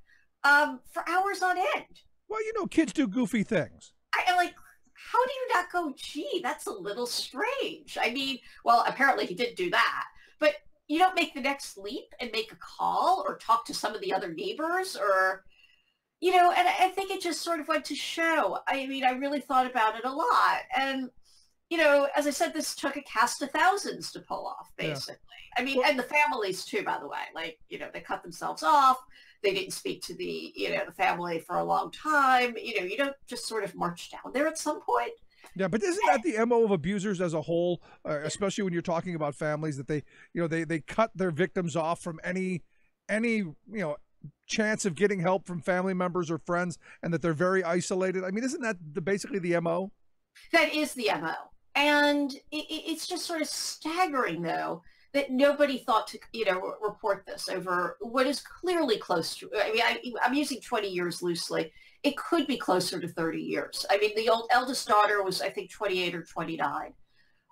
for hours on end. Well, you know, kids do goofy things. I like, how do you not go, gee, that's a little strange? I mean, well, apparently he did do that, but you don't make the next leap and make a call or talk to some of the other neighbors or, you know, and I think it just sort of went to show. I mean, I really thought about it a lot. And, you know, as I said, this took a cast of thousands to pull off, basically. Yeah. I mean, and the families too, by the way, like, you know, they cut themselves off. They didn't speak to the, you know, the family for a long time. You know, you don't just sort of march down there at some point. Yeah, but isn't that the MO of abusers as a whole, especially when you're talking about families, that they, you know, they cut their victims off from any, you know, chance of getting help from family members or friends, and that they're very isolated? I mean, isn't that basically the MO? That is the MO. And it's just sort of staggering, though, that nobody thought to, you know, report this over what is clearly close to, I mean, I'm using 20 years loosely. It could be closer to 30 years. I mean, the eldest daughter was, I think, 28 or 29.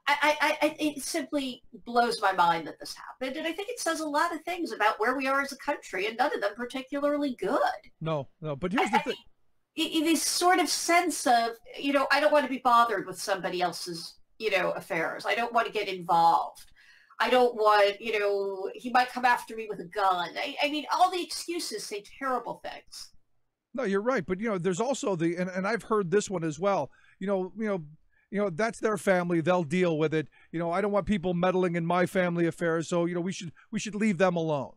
It simply blows my mind that this happened. And I think it says a lot of things about where we are as a country, and none of them particularly good. No, but here's the thing. This sort of sense of, you know, I don't want to be bothered with somebody else's, you know, affairs. I don't want to get involved. I don't want, you know, he might come after me with a gun. I mean, all the excuses say terrible things. No, you're right. But, you know, there's also the, and I've heard this one as well, you know, that's their family. They'll deal with it. You know, I don't want people meddling in my family affairs. So, you know, we should leave them alone.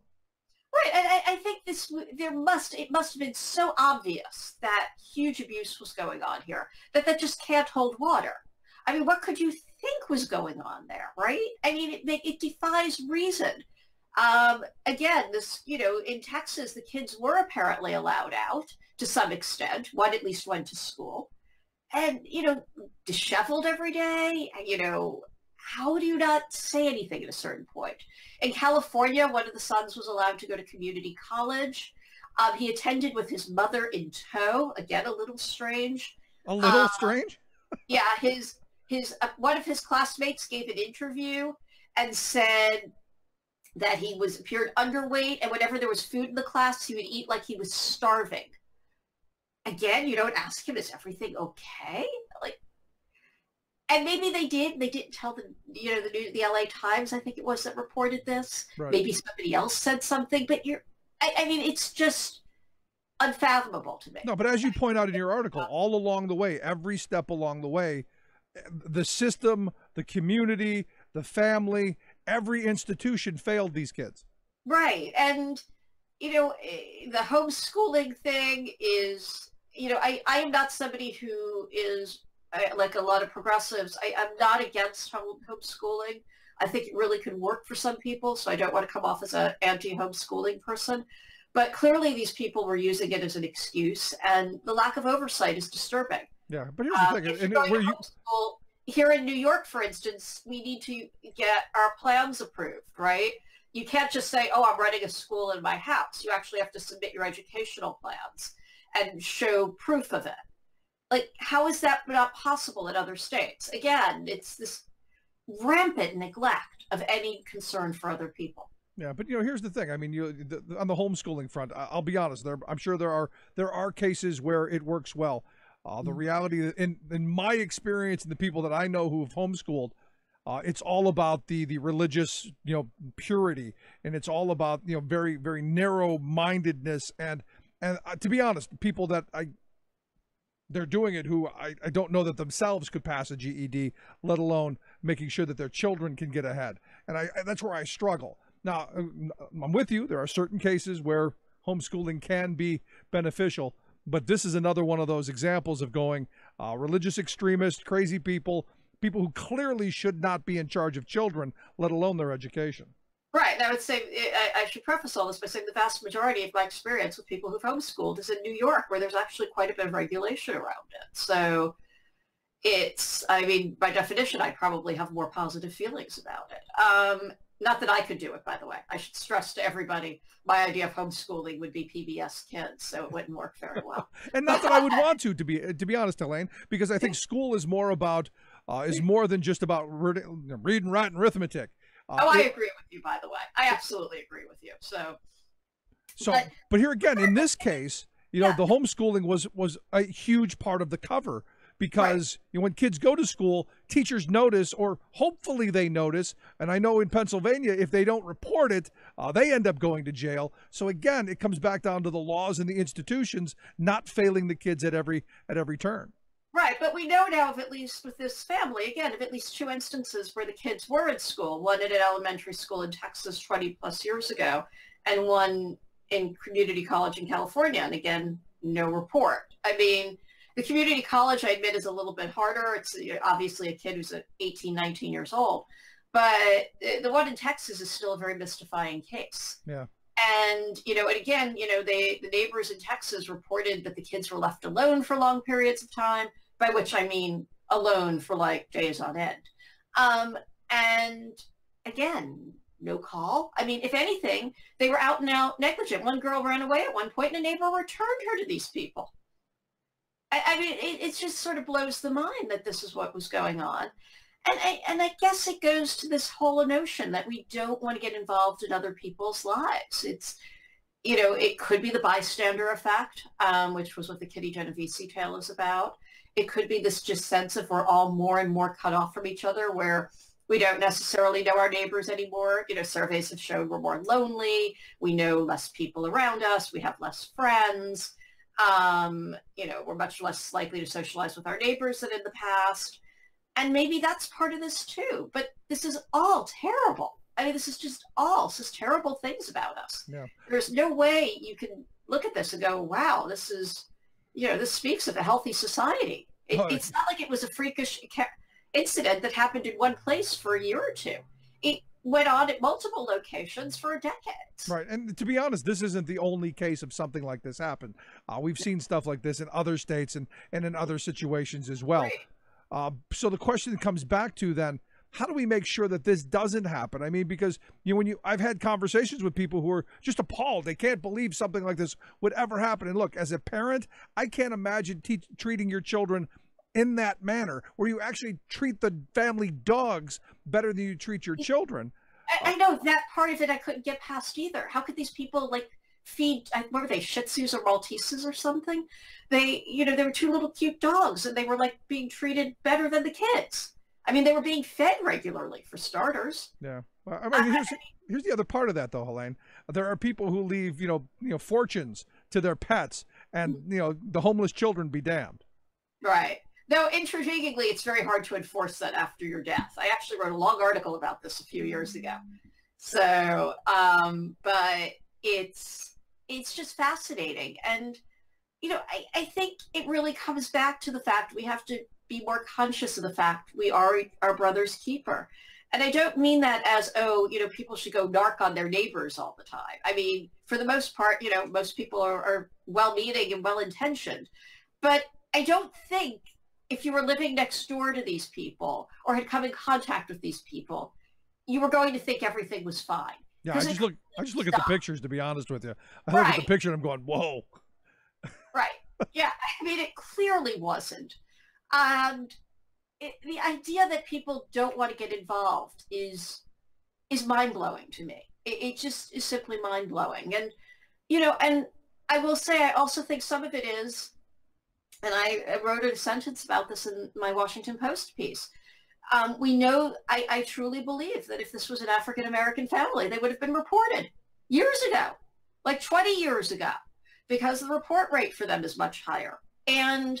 Right. And I think it must have been so obvious that huge abuse was going on here that just can't hold water. I mean, what could you think was going on there, right? I mean, it defies reason. Again, this, you know, in Texas, the kids were apparently allowed out to some extent. One at least went to school. And, you know, disheveled every day, you know, how do you not say anything at a certain point? In California, one of the sons was allowed to go to community college. He attended with his mother in tow. Again, a little strange. A little strange? Yeah, his one of his classmates gave an interview and said that he appeared underweight, and whenever there was food in the class, he would eat like he was starving. Again, you don't ask him, is everything okay? Like, and maybe they didn't tell the, you know, the LA Times, I think it was, that reported this. Right. Maybe somebody else said something, but I mean, it's just unfathomable to me. No, but as you point out in your article, all along the way, every step along the way, the system, the community, the family, every institution failed these kids. Right. And, you know, the homeschooling thing is, you know, I am not somebody who is, like a lot of progressives, I'm not against homeschooling. I think it really can work for some people, so I don't want to come off as an anti-homeschooling person. But clearly these people were using it as an excuse, and the lack of oversight is disturbing. Yeah, but here's the thing. Here in New York, for instance, we need to get our plans approved, right? You can't just say, oh, I'm running a school in my house. You actually have to submit your educational plans and show proof of it. Like, how is that not possible in other states? Again, it's this rampant neglect of any concern for other people. Yeah, but, you know, here's the thing. I mean, on the homeschooling front, I'll be honest. I'm sure there are cases where it works well. The reality, in my experience, and the people that I know who have homeschooled, it's all about the religious, you know, purity, and it's all about, you know, very, very narrow-mindedness, and to be honest, people that they're doing it who I don't know that themselves could pass a GED, let alone making sure that their children can get ahead, and that's where I struggle. Now, I'm with you. There are certain cases where homeschooling can be beneficial, but this is another one of those examples of going religious extremists, crazy people who clearly should not be in charge of children, let alone their education. Right. And I would say, I should preface all this by saying the vast majority of my experience with people who've homeschooled is in New York, where there's actually quite a bit of regulation around it. So I mean, by definition, I probably have more positive feelings about it. Not that I could do it, by the way. I should stress to everybody, my idea of homeschooling would be PBS Kids, so it wouldn't work very well. And not that I would want to be honest, Elaine, because I think school is more about is more than just about reading, writing, arithmetic. I agree with you, by the way. I absolutely agree with you. But here again, in this case, the homeschooling was a huge part of the cover. Because when kids go to school, teachers notice, or hopefully they notice, and I know in Pennsylvania, if they don't report it, they end up going to jail. So again, it comes back down to the laws and the institutions not failing the kids at every turn. Right, but we know now of at least with this family, again, of at least 2 instances where the kids were in school, one at an elementary school in Texas 20 plus years ago, and one in community college in California. And again, no report. I mean, the community college, I admit, is a little bit harder. It's obviously a kid who's 18, 19 years old. But the one in Texas is still a very mystifying case. Yeah. And, and again, the neighbors in Texas reported that the kids were left alone for long periods of time, by which I mean alone for like days on end. And again, no call. I mean, if anything, they were out and out negligent. One girl ran away at one point and a neighbor returned her to these people. I mean, it just sort of blows the mind that this is what was going on. And I guess it goes to this whole notion that we don't want to get involved in other people's lives. It's, it could be the bystander effect, which was what the Kitty Genovese tale is about. It could be this just sense of we're all more and more cut off from each other, where we don't necessarily know our neighbors anymore. Surveys have shown we're more lonely. We know less people around us. We have less friends. We're much less likely to socialize with our neighbors than in the past. And maybe that's part of this too. But this is all terrible. I mean, this is terrible things about us. Yeah. There's no way you can look at this and go, wow, this is, this speaks of a healthy society. It's not like it was a freakish incident that happened in one place for a year or two. It went on at multiple locations for decades. Right. And to be honest, this isn't the only case of something like this happen. We've seen stuff like this in other states and in other situations as well. Right. So the question comes back to then, how do we make sure that this doesn't happen? I mean, because I've had conversations with people who are just appalled. They can't believe something like this would ever happen. And look, as a parent, I can't imagine treating your children in that manner, where you actually treat the family dogs better than you treat your children. I know that part of it I couldn't get past either. How could these people feed, what were they, Shih Tzus or Malteses or something? They were 2 little cute dogs and they were being treated better than the kids. I mean, they were being fed regularly for starters. Yeah. Well, I mean, here's the other part of that though, Helene. There are people who leave, fortunes to their pets, and, the homeless children be damned. Right. Though, intriguingly, it's very hard to enforce that after your death. I actually wrote a long article about this a few years ago. So, but it's just fascinating. And, I think it really comes back to the fact we have to be more conscious of the fact we are our brother's keeper. And I don't mean that as, people should go narc on their neighbors all the time. I mean, for the most part, most people are well-meaning and well-intentioned. But I don't think if you were living next door to these people or had come in contact with these people, you were going to think everything was fine. Yeah, I just look at the pictures, to be honest with you. I look at the picture and I'm going, whoa. Right. Yeah. I mean, it clearly wasn't. And the idea that people don't want to get involved is mind-blowing to me. It just is simply mind-blowing. And, and I will say, I also think some of it is, and I wrote a sentence about this in my Washington Post piece. We know, I truly believe that if this was an African-American family, they would have been reported years ago, 20 years ago, because the report rate for them is much higher. And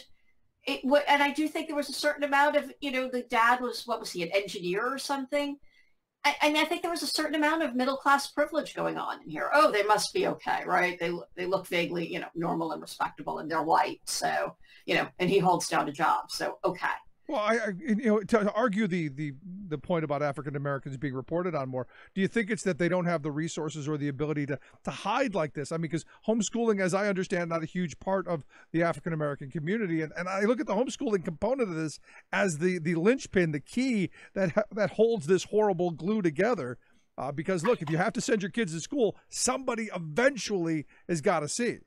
and I do think there was a certain amount of, the dad was, what was he, an engineer or something? I mean, I think there was a certain amount of middle-class privilege going on in here. Oh, they must be okay, right? They look vaguely, normal and respectable, and they're white. So, and he holds down a job. So, okay. Well, to argue the point about African Americans being reported on more, do you think it's that they don't have the resources or the ability to hide like this? I mean, because homeschooling, as I understand, not a huge part of the African American community, and I look at the homeschooling component of this as the linchpin, the key that holds this horrible glue together. Because, look, if you have to send your kids to school, somebody eventually has got to see.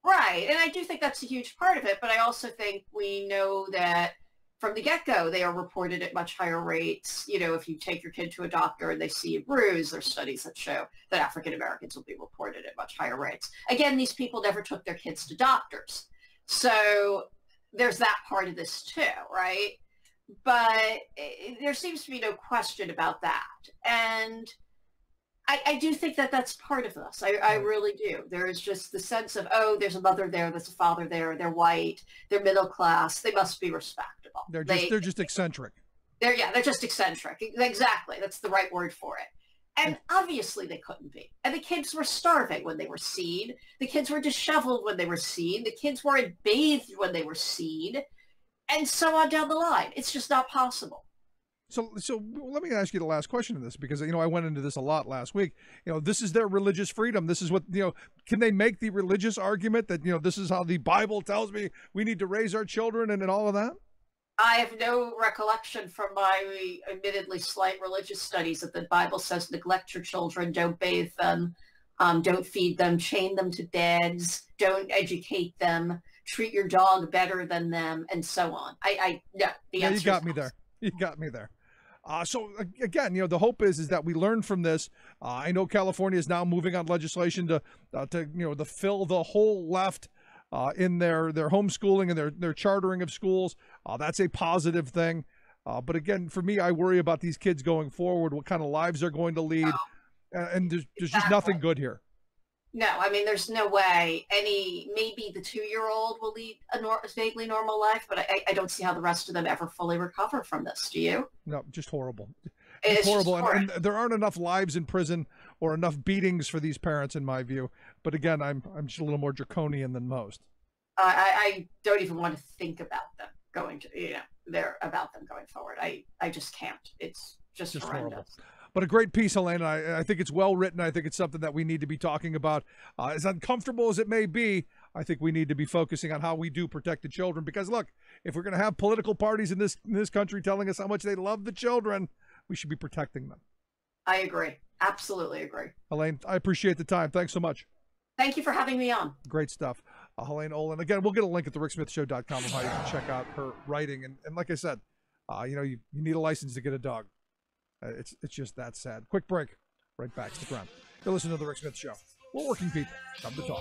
Right. And I do think that's a huge part of it. But I also think we know that from the get-go, they are reported at much higher rates. You know, if you take your kid to a doctor and they see a bruise, there's studies that show that African Americans will be reported at much higher rates. Again, these people never took their kids to doctors. So there's that part of this too, right? But there seems to be no question about that. And I do think that that's part of this. I really do. There is just the sense of, oh, there's a mother there, there's a father there, they're white, they're middle class, they must be respectable. They're just eccentric. They're just eccentric. Exactly. That's the right word for it. And obviously they couldn't be. And the kids were starving when they were seen. The kids were disheveled when they were seen. The kids weren't bathed when they were seen. And so on down the line. It's just not possible. So let me ask you the last question of this, because, you know, I went into this a lot last week. You know, this is their religious freedom. This is what, you know, can they make the religious argument that, you know, this is how the Bible tells me we need to raise our children and all of that? I have no recollection from my admittedly slight religious studies that the Bible says neglect your children, don't bathe them, don't feed them, chain them to beds, don't educate them, treat your dog better than them, and so on. No, the answer you got me there. You got me there. So again, you know, the hope is that we learn from this. I know California is now moving on legislation to you know, to fill the whole left in their homeschooling and their chartering of schools. That's a positive thing. But again, for me, I worry about these kids going forward, what kind of lives they're going to lead. And there's just nothing good here. No, I mean, there's no way maybe the 2-year-old will lead a vaguely normal life, but I don't see how the rest of them ever fully recover from this. Do you? No, just horrible. It's horrible. Just and there aren't enough lives in prison or enough beatings for these parents, in my view. But again, I'm just a little more draconian than most. I don't even want to think about them going forward. I just can't. It's just horrendous. Horrible. But a great piece, Helena. I think it's well written. I think it's something that we need to be talking about. As uncomfortable as it may be, I think we need to be focusing on how we do protect the children. Because look, if we're going to have political parties in this country telling us how much they love the children, we should be protecting them. I agree. Absolutely agree. Helene, I appreciate the time. Thanks so much. Thank you for having me on. Great stuff. Helene Olin. Again, we'll get a link at thericksmithshow.com of how you can check out her writing. And like I said, you know, you need a license to get a dog. It's just that sad. Quick break. Right back. Stick around. You're listening to The Rick Smith Show. We're working people. Come to talk.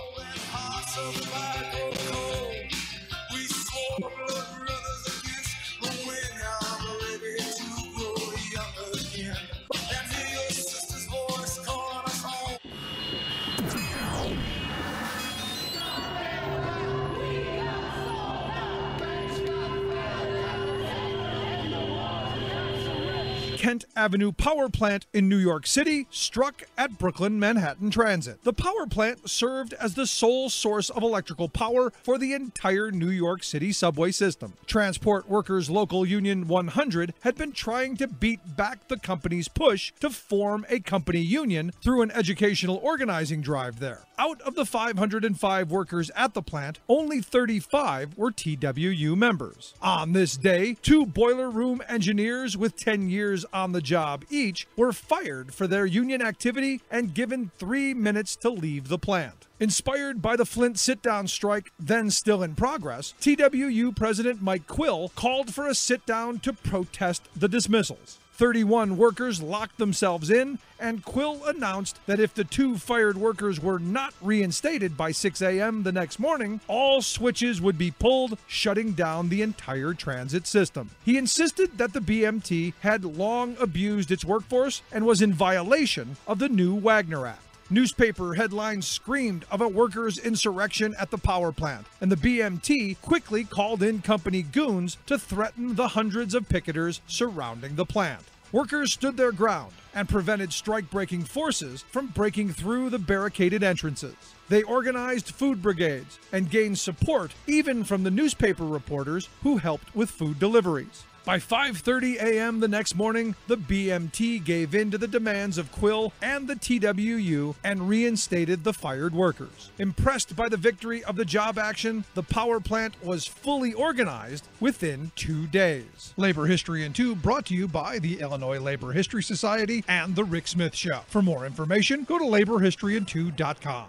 Kent Avenue power plant in New York City struck at Brooklyn Manhattan Transit. The power plant served as the sole source of electrical power for the entire New York City subway system. Transport Workers Local Union 100 had been trying to beat back the company's push to form a company union through an educational organizing drive there. Out of the 505 workers at the plant, only 35 were TWU members. On this day, 2 boiler room engineers with 10 years on the job each were fired for their union activity and given 3 minutes to leave the plant. Inspired by the Flint sit-down strike then still in progress, TWU President Mike Quill called for a sit-down to protest the dismissals. 31 workers locked themselves in, and Quill announced that if the 2 fired workers were not reinstated by 6 a.m. the next morning, all switches would be pulled, shutting down the entire transit system. He insisted that the BMT had long abused its workforce and was in violation of the new Wagner Act. Newspaper headlines screamed of a workers' insurrection at the power plant, and the BMT quickly called in company goons to threaten the hundreds of picketers surrounding the plant. Workers stood their ground and prevented strike-breaking forces from breaking through the barricaded entrances. They organized food brigades and gained support even from the newspaper reporters who helped with food deliveries. By 5:30 a.m. the next morning, the BMT gave in to the demands of Quill and the TWU and reinstated the fired workers. Impressed by the victory of the job action, the power plant was fully organized within 2 days. Labor History in 2 brought to you by the Illinois Labor History Society and The Rick Smith Show. For more information, go to laborhistoryin2.com.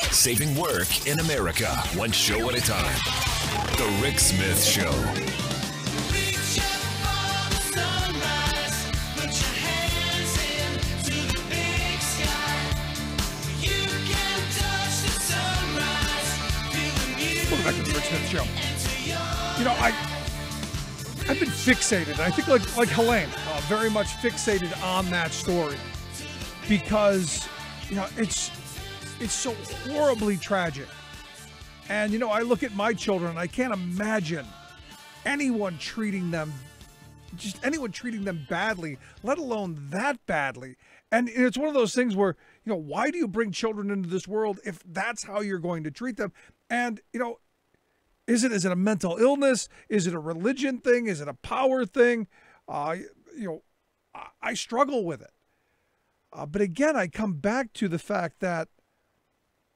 Saving work in America, one show at a time. The Rick Smith Show. Welcome back to the Rick Smith Show. You know, I've been fixated. I think like Helene, very much fixated on that story because, you know, it's so horribly tragic. And, you know, I look at my children and I can't imagine anyone treating them badly, let alone that badly. And it's one of those things where, you know, why do you bring children into this world if that's how you're going to treat them? And, you know, is it a mental illness? Is it a religion thing? Is it a power thing? You know, I struggle with it. But again, I come back to the fact that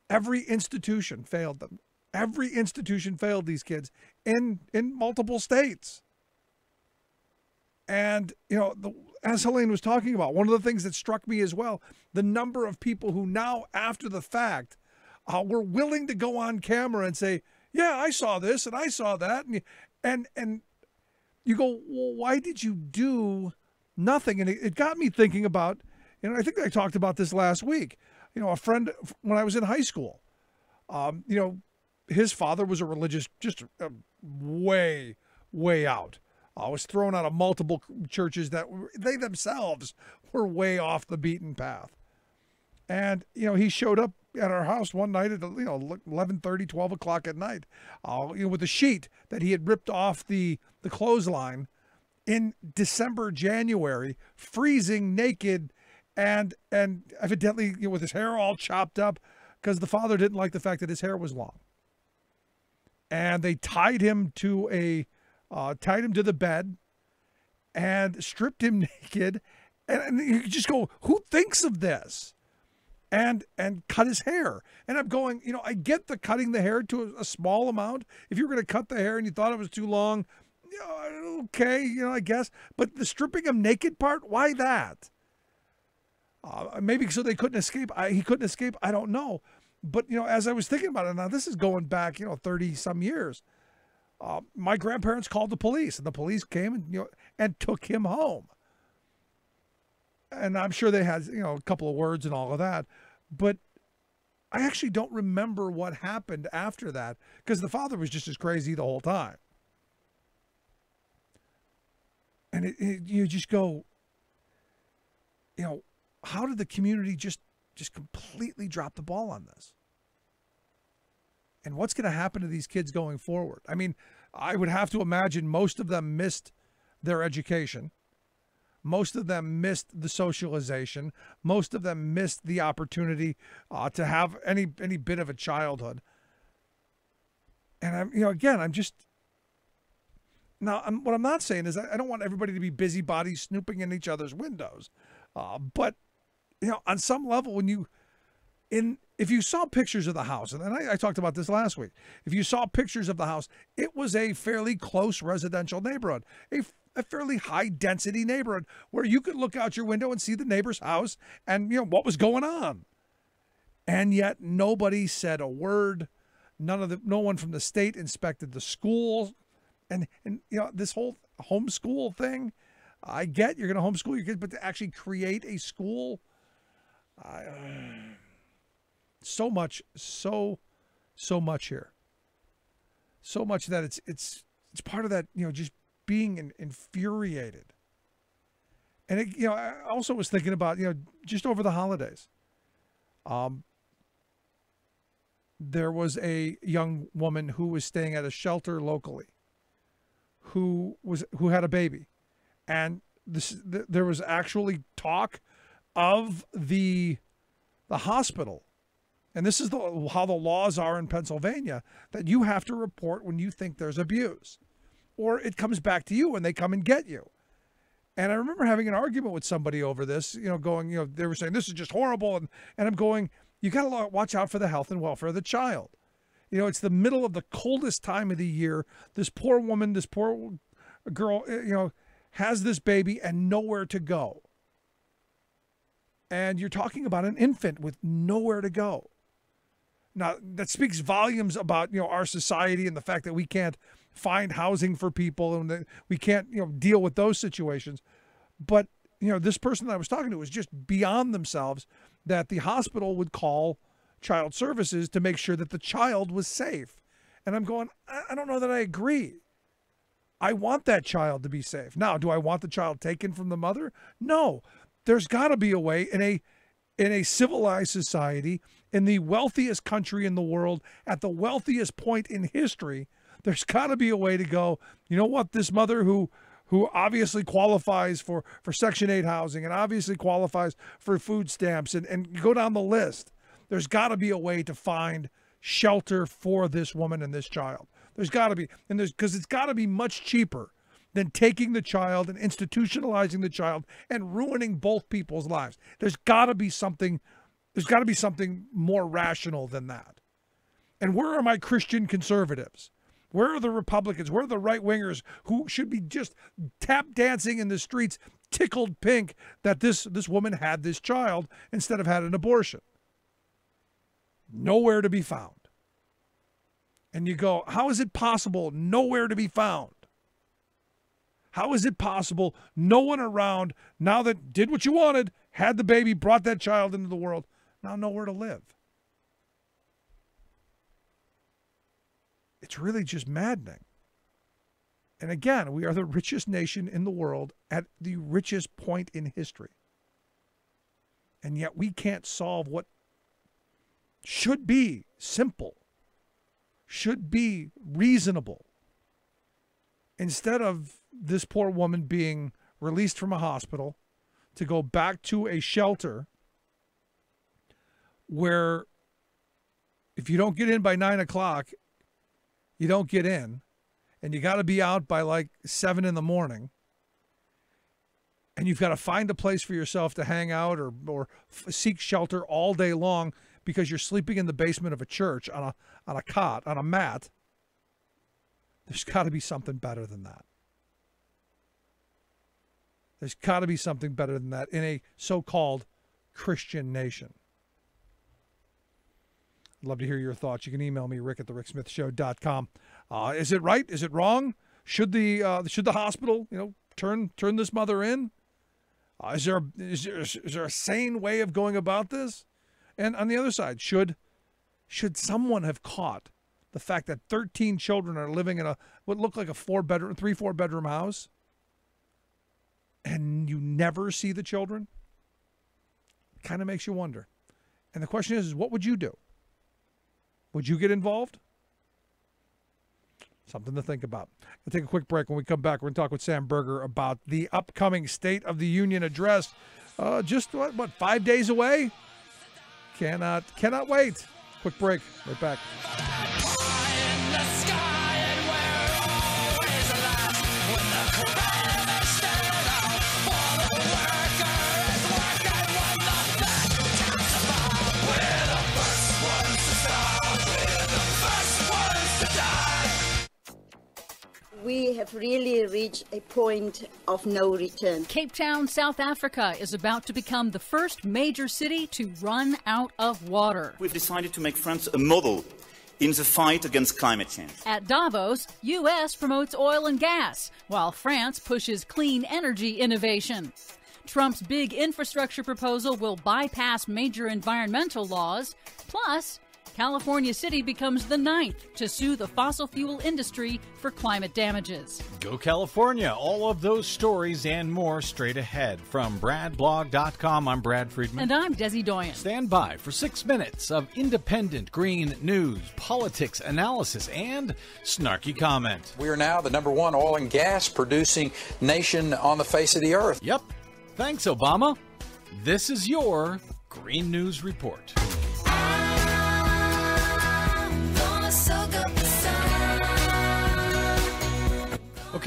every institution failed them. Every institution failed these kids in multiple states. And, you know, as Helene was talking about, one of the things that struck me as well, the number of people who now, after the fact, were willing to go on camera and say, yeah, I saw this and I saw that. And you go, well, why did you do nothing? And it got me thinking about, you know, I think I talked about this last week. You know, a friend when I was in high school, you know, his father was a religious, just way out. Was thrown out of multiple churches that they themselves were way off the beaten path. And, you know, he showed up at our house one night at, you know, 11:30, 12 o'clock at night, you know, with a sheet that he had ripped off the clothesline in December, January, freezing naked and evidently, you know, with his hair all chopped up because the father didn't like the fact that his hair was long. And they tied him to the bed and stripped him naked. And you just go, who thinks of this? And cut his hair. And I'm going, you know, I get the cutting the hair to a small amount. If you're going to cut the hair and you thought it was too long, you know, okay, you know, I guess. But the stripping him naked part, why that? Maybe so they couldn't escape. He couldn't escape. I don't know. But, you know, as I was thinking about it, now this is going back, you know, 30 some years. My grandparents called the police and the police came and, you know, and took him home. And I'm sure they had, you know, a couple of words and all of that, but I actually don't remember what happened after that because the father was just as crazy the whole time. And you just go, you know, how did the community just completely drop the ball on this? And what's going to happen to these kids going forward? I mean, I would have to imagine most of them missed their education. Most of them missed the socialization. Most of them missed the opportunity to have any bit of a childhood. And what I'm not saying is I don't want everybody to be busybodies snooping in each other's windows. But, you know, on some level, if you saw pictures of the house, and I talked about this last week, if you saw pictures of the house, it was a fairly close residential neighborhood, a fairly high density neighborhood where you could look out your window and see the neighbor's house and, you know, what was going on. And yet nobody said a word. No one from the state inspected the school. And you know, this whole homeschool thing, I get you're going to homeschool your kids, but to actually create a school, so much here. So much that it's part of that, you know, just being infuriated. And you know, I also was thinking about, you know, just over the holidays, there was a young woman who was staying at a shelter locally, who had a baby, and there was actually talk of the hospital. And this is how the laws are in Pennsylvania, that you have to report when you think there's abuse. or it comes back to you when they come and get you. And I remember having an argument with somebody over this, going, they were saying, this is just horrible. And I'm going, you got to watch out for the health and welfare of the child. It's the middle of the coldest time of the year. This poor woman, this poor girl, has this baby and nowhere to go. And you're talking about an infant with nowhere to go. Now, that speaks volumes about, our society and the fact that we can't find housing for people and that we can't, deal with those situations. But, this person that I was talking to was just beyond themselves that the hospital would call child services to make sure that the child was safe. And I'm going, I don't know that I agree. I want that child to be safe. Now, do I want the child taken from the mother? No. There's got to be a way in a civilized society, in the wealthiest country in the world, at the wealthiest point in history, there's got to be a way to go, you know what, this mother who obviously qualifies for Section 8 housing and obviously qualifies for food stamps and go down the list. There's got to be a way to find shelter for this woman and this child. There's got to be, because it's got to be much cheaper than taking the child and institutionalizing the child and ruining both people's lives. There's got to be something more rational than that. And where are my Christian conservatives? Where are the Republicans? Where are the right-wingers who should be just tap dancing in the streets, tickled pink that this woman had this child instead of had an abortion? Nowhere to be found. And you go, how is it possible nowhere to be found? How is it possible no one around now that did what you wanted, had the baby, brought that child into the world, now nowhere to live? It's really just maddening. And again, we are the richest nation in the world at the richest point in history. And yet we can't solve what should be simple, should be reasonable. Instead of this poor woman being released from a hospital to go back to a shelter where if you don't get in by 9 o'clock, you don't get in, and you got to be out by like 7 in the morning, and you've got to find a place for yourself to hang out or seek shelter all day long because you're sleeping in the basement of a church on a cot, on a mat. There's got to be something better than that. There's got to be something better than that in a so-called Christian nation. I'd love to hear your thoughts. You can email me, rick@thericksmithshow.com. Is it right? Is it wrong? Should the hospital, turn this mother in? Is there a sane way of going about this? And on the other side, should someone have caught the fact that 13 children are living in what looked like a 3-4-bedroom house, and you never see the children? It kind of makes you wonder. And the question is what would you do? Would you get involved? Something to think about. We'll take a quick break. When we come back, we're going to talk with Sam Berger about the upcoming State of the Union address. Just, 5 days away? Cannot wait. Quick break. Right back. We have really reached a point of no return. Cape Town, South Africa is about to become the first major city to run out of water. We've decided to make France a model in the fight against climate change. At Davos, U.S. promotes oil and gas, while France pushes clean energy innovation. Trump's big infrastructure proposal will bypass major environmental laws. Plus, California City becomes the 9th to sue the fossil fuel industry for climate damages. Go California! All of those stories and more straight ahead. From BradBlog.com, I'm Brad Friedman. And I'm Desi Doyen. Stand by for 6 minutes of independent green news, politics, analysis, and snarky comment. We are now the #1 oil and gas producing nation on the face of the earth. Yep. Thanks, Obama. This is your Green News Report.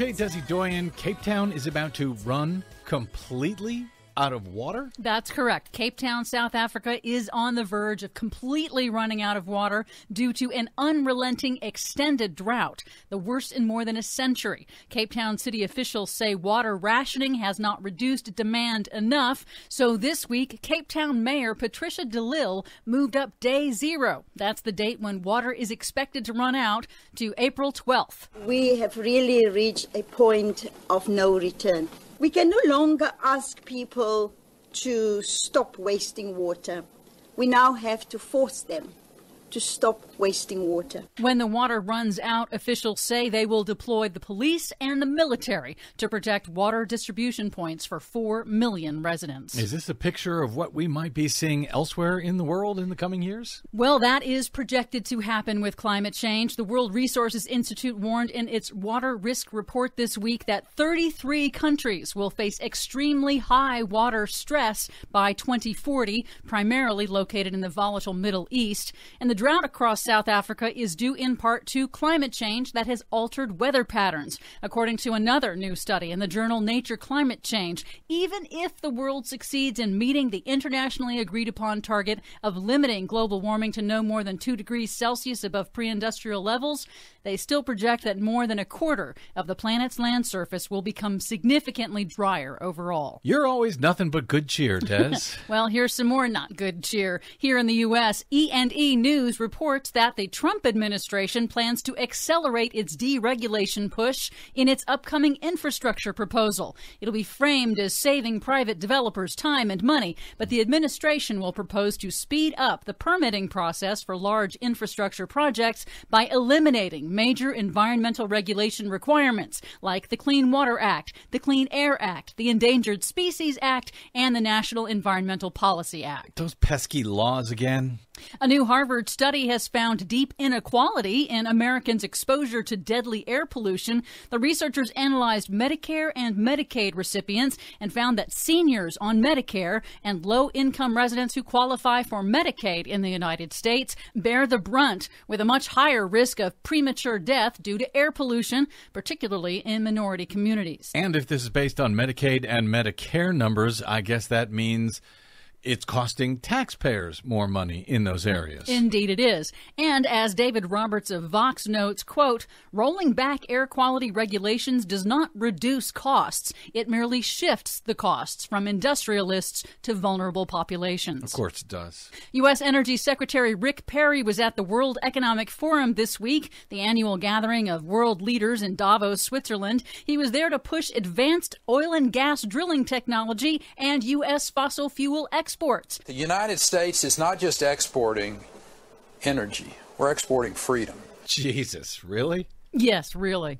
Okay, Desi Doyen, Cape Town is about to run completely out of water? That's correct. Cape Town, South Africa is on the verge of completely running out of water due to an unrelenting extended drought, the worst in more than a century. Cape Town city officials say water rationing has not reduced demand enough. So this week, Cape Town Mayor Patricia DeLille moved up day zero. That's the date when water is expected to run out, to April 12th. We have really reached a point of no return. We can no longer ask people to stop wasting water. We now have to force them to stop wasting water. When the water runs out, officials say they will deploy the police and the military to protect water distribution points for 4 million residents. Is this a picture of what we might be seeing elsewhere in the world in the coming years? Well, that is projected to happen with climate change. The World Resources Institute warned in its water risk report this week that 33 countries will face extremely high water stress by 2040, primarily located in the volatile Middle East. And the drought across South Africa is due in part to climate change that has altered weather patterns. According to another new study in the journal Nature Climate Change, even if the world succeeds in meeting the internationally agreed upon target of limiting global warming to no more than 2 degrees Celsius above pre-industrial levels, they still project that more than a quarter of the planet's land surface will become significantly drier overall. You're always nothing but good cheer, Des. Well, here's some more not good cheer. Here in the U.S., E&E News reports that the Trump administration plans to accelerate its deregulation push in its upcoming infrastructure proposal. It'll be framed as saving private developers time and money, but the administration will propose to speed up the permitting process for large infrastructure projects by eliminating major environmental regulation requirements like the Clean Water Act, the Clean Air Act, the Endangered Species Act, and the National Environmental Policy Act. Those pesky laws again. A new Harvard study has found deep inequality in Americans' exposure to deadly air pollution. The researchers analyzed Medicare and Medicaid recipients and found that seniors on Medicare and low-income residents who qualify for Medicaid in the United States bear the brunt, with a much higher risk of premature death due to air pollution, particularly in minority communities. And if this is based on Medicaid and Medicare numbers, I guess that means it's costing taxpayers more money in those areas. Indeed it is. And as David Roberts of Vox notes, quote, rolling back air quality regulations does not reduce costs. It merely shifts the costs from industrialists to vulnerable populations. Of course it does. U.S. Energy Secretary Rick Perry was at the World Economic Forum this week, the annual gathering of world leaders in Davos, Switzerland. He was there to push advanced oil and gas drilling technology and U.S. fossil fuel exports. The United States is not just exporting energy, we're exporting freedom. Jesus, really? Yes, really.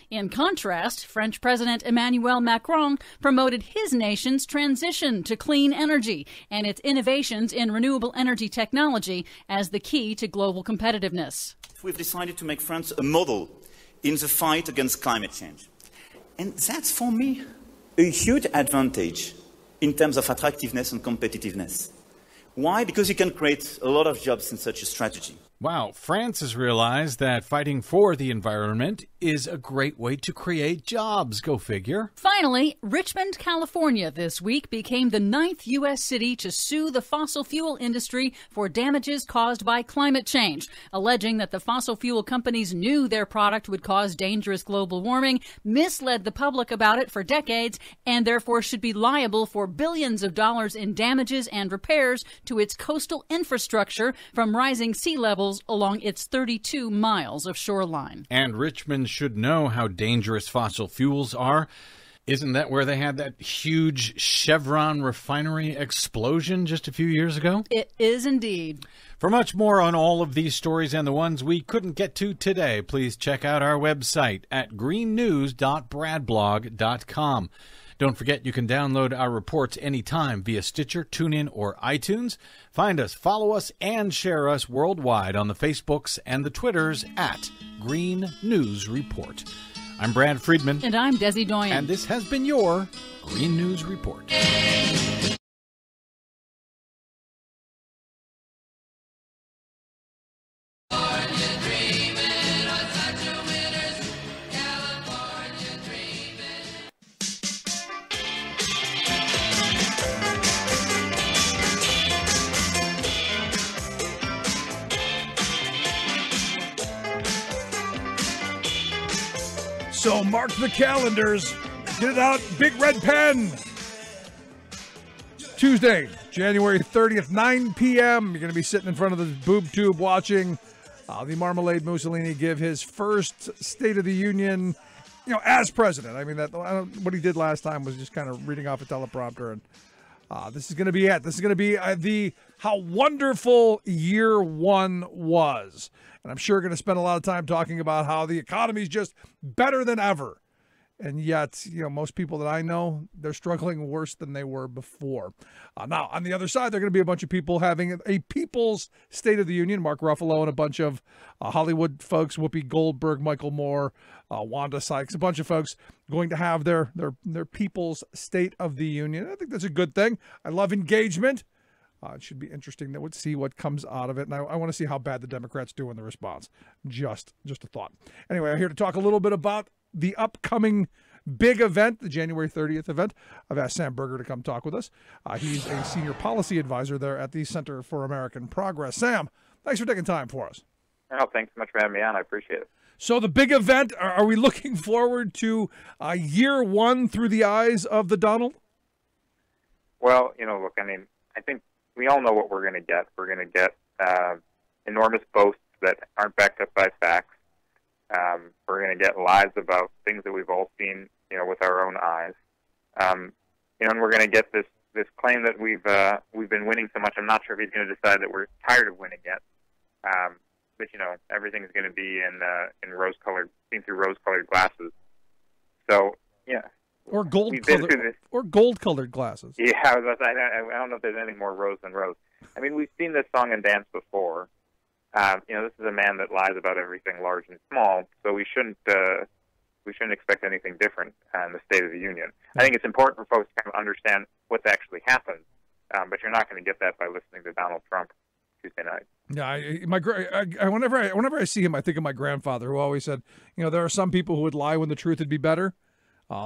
In contrast, French President Emmanuel Macron promoted his nation's transition to clean energy and its innovations in renewable energy technology as the key to global competitiveness. We've decided to make France a model in the fight against climate change. And that's, for me, a huge advantage in terms of attractiveness and competitiveness. Why? Because you can create a lot of jobs in such a strategy. Wow, France has realized that fighting for the environment is a great way to create jobs. Go figure. Finally, Richmond, California this week became the 9th U.S. city to sue the fossil fuel industry for damages caused by climate change, alleging that the fossil fuel companies knew their product would cause dangerous global warming, misled the public about it for decades, and therefore should be liable for billions of dollars in damages and repairs to its coastal infrastructure from rising sea levels along its 32 miles of shoreline. And Richmond should know how dangerous fossil fuels are. Isn't that where they had that huge Chevron refinery explosion just a few years ago? It is indeed. For much more on all of these stories and the ones we couldn't get to today, please check out our website at greennews.bradblog.com. Don't forget you can download our reports anytime via Stitcher, TuneIn, or iTunes. Find us, follow us, and share us worldwide on the Facebooks and the Twitters at Green News Report. I'm Brad Friedman. And I'm Desi Doyen. And this has been your Green News Report. California dreaming, So mark the calendars. Get it out, big red pen. Tuesday, January 30th, 9 p.m. You're going to be sitting in front of the boob tube watching the Marmalade Mussolini give his first State of the Union, as president. I mean, what he did last time was just kind of reading off a teleprompter, and this is going to be it. This is going to be how wonderful year one was. And I'm sure going to spend a lot of time talking about how the economy is just better than ever. And yet, most people that I know, they're struggling worse than they were before. Now, on the other side, there are going to be a bunch of people having a people's State of the Union. Mark Ruffalo and a bunch of Hollywood folks, Whoopi Goldberg, Michael Moore, Wanda Sykes, a bunch of folks going to have their people's State of the Union. I think that's a good thing. I love engagement. It should be interesting to see what comes out of it. And I want to see how bad the Democrats do in the response. Just a thought. Anyway, I'm here to talk a little bit about the upcoming big event, the January 30th event. I've asked Sam Berger to come talk with us. He's a senior policy advisor there at the Center for American Progress. Sam, thanks for taking time for us. Oh, thanks so much for having me on. I appreciate it. So the big event, are we looking forward to year one through the eyes of the Donald? Well, look, I think we all know what we're going to get. We're going to get enormous boasts that aren't backed up by facts. We're going to get lies about things that we've all seen, with our own eyes. And we're going to get this claim that we've been winning so much. I'm not sure if he's going to decide that we're tired of winning yet. But everything's going to be seen through rose-colored glasses. So yeah. Or gold-colored glasses. Yeah, I don't know if there's any more rose than rose. We've seen this song and dance before. This is a man that lies about everything large and small, so we shouldn't expect anything different in the State of the Union. I think it's important for folks to kind of understand what's actually happened, but you're not going to get that by listening to Donald Trump Tuesday night. Yeah, whenever I see him, I think of my grandfather, who always said, there are some people who would lie when the truth would be better.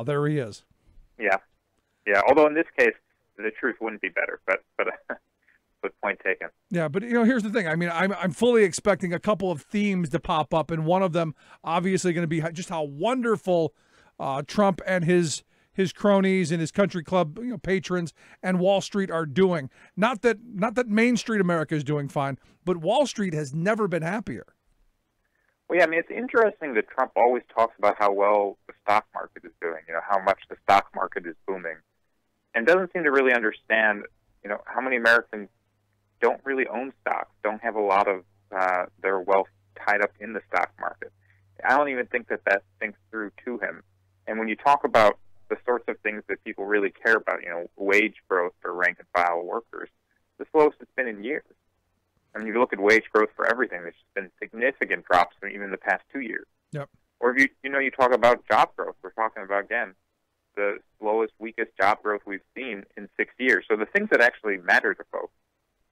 There he is. Yeah. Although in this case, the truth wouldn't be better, but point taken. Yeah, but here's the thing. I'm fully expecting a couple of themes to pop up, and one of them obviously going to be just how wonderful Trump and his cronies and his country club patrons and Wall Street are doing. Not that Main Street America is doing fine, but Wall Street has never been happier. Well, yeah, it's interesting that Trump always talks about how well the stock market is doing, how much the stock market is booming, and doesn't seem to really understand, how many Americans don't really own stocks, don't have a lot of their wealth tied up in the stock market. I don't even think that thinks through to him. And when you talk about the sorts of things that people really care about, wage growth for rank-and-file workers, the slowest it's been in years. If you look at wage growth for everything, there's been significant drops in even the past 2 years. Yep. Or if you talk about job growth, we're talking about, again, the slowest, weakest job growth we've seen in 6 years. So the things that actually matter to folks,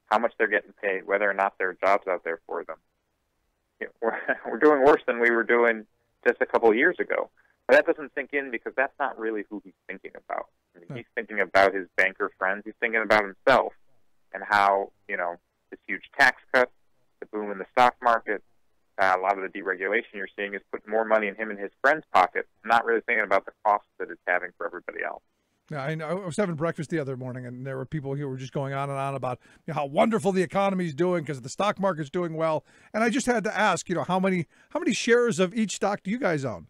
how much they're getting paid, whether or not there are jobs out there for them, we're doing worse than we were doing just a couple of years ago. But that doesn't sink in because that's not really who he's thinking about. He's thinking about his banker friends. He's thinking about himself and how, this huge tax cut, the boom in the stock market, a lot of the deregulation you're seeing is putting more money in him and his friends' pockets, not really thinking about the costs that it's having for everybody else. Yeah, I know. I was having breakfast the other morning, and there were people who were just going on and on about how wonderful the economy is doing because the stock market's doing well. And I just had to ask, how many shares of each stock do you guys own?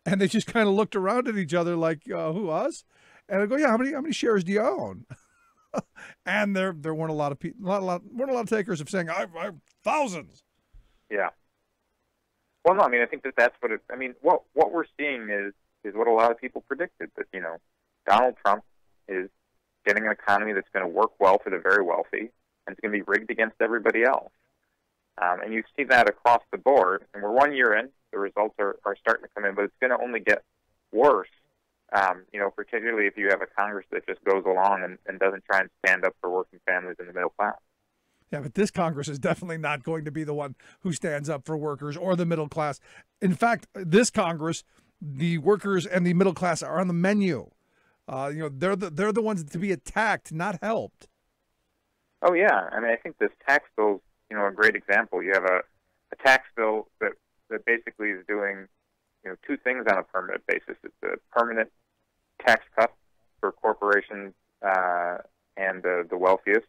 And they just kind of looked around at each other like, who, us? And I go, yeah, how many shares do you own? And there weren't a lot of people, weren't a lot of takers of saying, I thousands. Yeah. Well, no, I think that's what it. What we're seeing is what a lot of people predicted, that Donald Trump is getting an economy that's going to work well for the very wealthy, and it's going to be rigged against everybody else. And you see that across the board. And we're 1 year in; the results are starting to come in, but it's going to only get worse. Particularly if you have a Congress that just goes along and doesn't try and stand up for working families in the middle class. Yeah, but this Congress is definitely not going to be the one who stands up for workers or the middle class. In fact, this Congress, the workers and the middle class are on the menu. They're the ones to be attacked, not helped. Oh yeah, I think this tax bill is a great example. You have a tax bill that basically is doing two things on a permanent basis. It's a permanent tax cut for corporations and the wealthiest,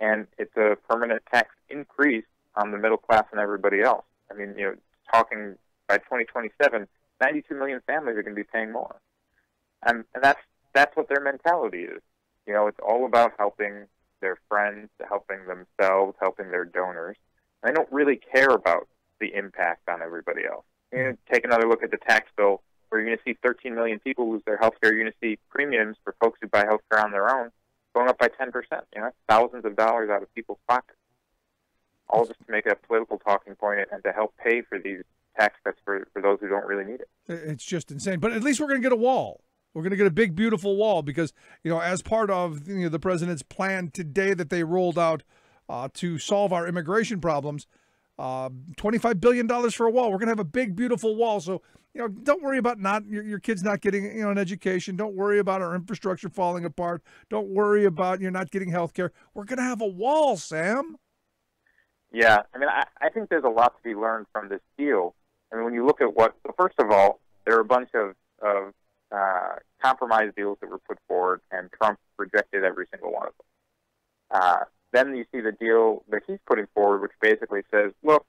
and it's a permanent tax increase on the middle class and everybody else. I mean, talking by 2027, 92 million families are going to be paying more, and that's what their mentality is. It's all about helping their friends, helping themselves, helping their donors. And they don't really care about the impact on everybody else. Take another look at the tax bill, where you're going to see 13 million people lose their health care. You're going to see premiums for folks who buy health care on their own going up by 10%. Thousands of dollars out of people's pockets, all just to make a political talking point and to help pay for these tax cuts for those who don't really need it. It's just insane. But at least we're going to get a wall. We're going to get a big, beautiful wall because, as part of the president's plan today that they rolled out to solve our immigration problems, $25 billion for a wall. We're going to have a big, beautiful wall. So, don't worry about your kids not getting, an education. Don't worry about our infrastructure falling apart. Don't worry about you're not getting health care. We're going to have a wall, Sam. Yeah. I mean, I think there's a lot to be learned from this deal. I mean, when you look at first of all, there are a bunch of compromise deals that were put forward, and Trump rejected every single one of them. Then you see the deal that he's putting forward, which basically says, look,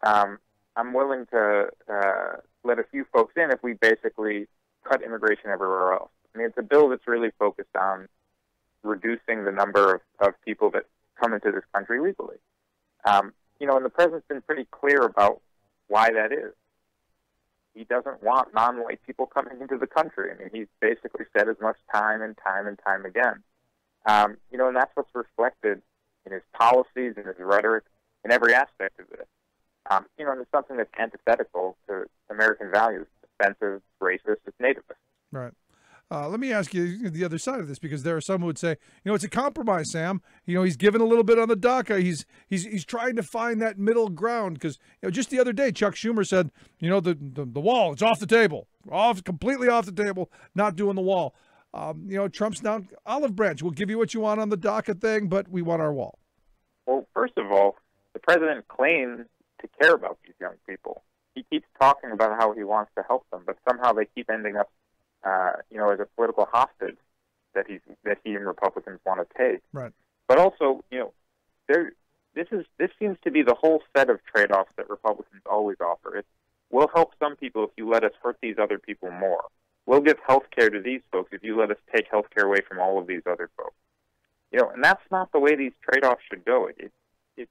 I'm willing to let a few folks in if we basically cut immigration everywhere else. I mean, it's a bill that's really focused on reducing the number of people that come into this country legally. And the president's been pretty clear about why that is. He doesn't want non-white people coming into the country. I mean, he's basically said as much time and time and time again. And that's what's reflected in his policies, in his rhetoric, in every aspect of this. And it's something that's antithetical to American values. It's offensive, racist, it's nativist. Right. Let me ask you the other side of this, because there are some who would say, it's a compromise, Sam. He's given a little bit on the DACA. He's trying to find that middle ground, because just the other day, Chuck Schumer said, the wall, it's off the table, completely off the table, not doing the wall. Trump's now olive branch. We'll give you what you want on the DACA thing, but we want our wall. Well, first of all, the president claims to care about these young people. He keeps talking about how he wants to help them, but somehow they keep ending up as a political hostage that he and Republicans want to take. Right. But also, this seems to be the whole set of trade-offs that Republicans always offer. We'll help some people if you let us hurt these other people more. We'll give health care to these folks if you let us take health care away from all of these other folks. And that's not the way these trade-offs should go. You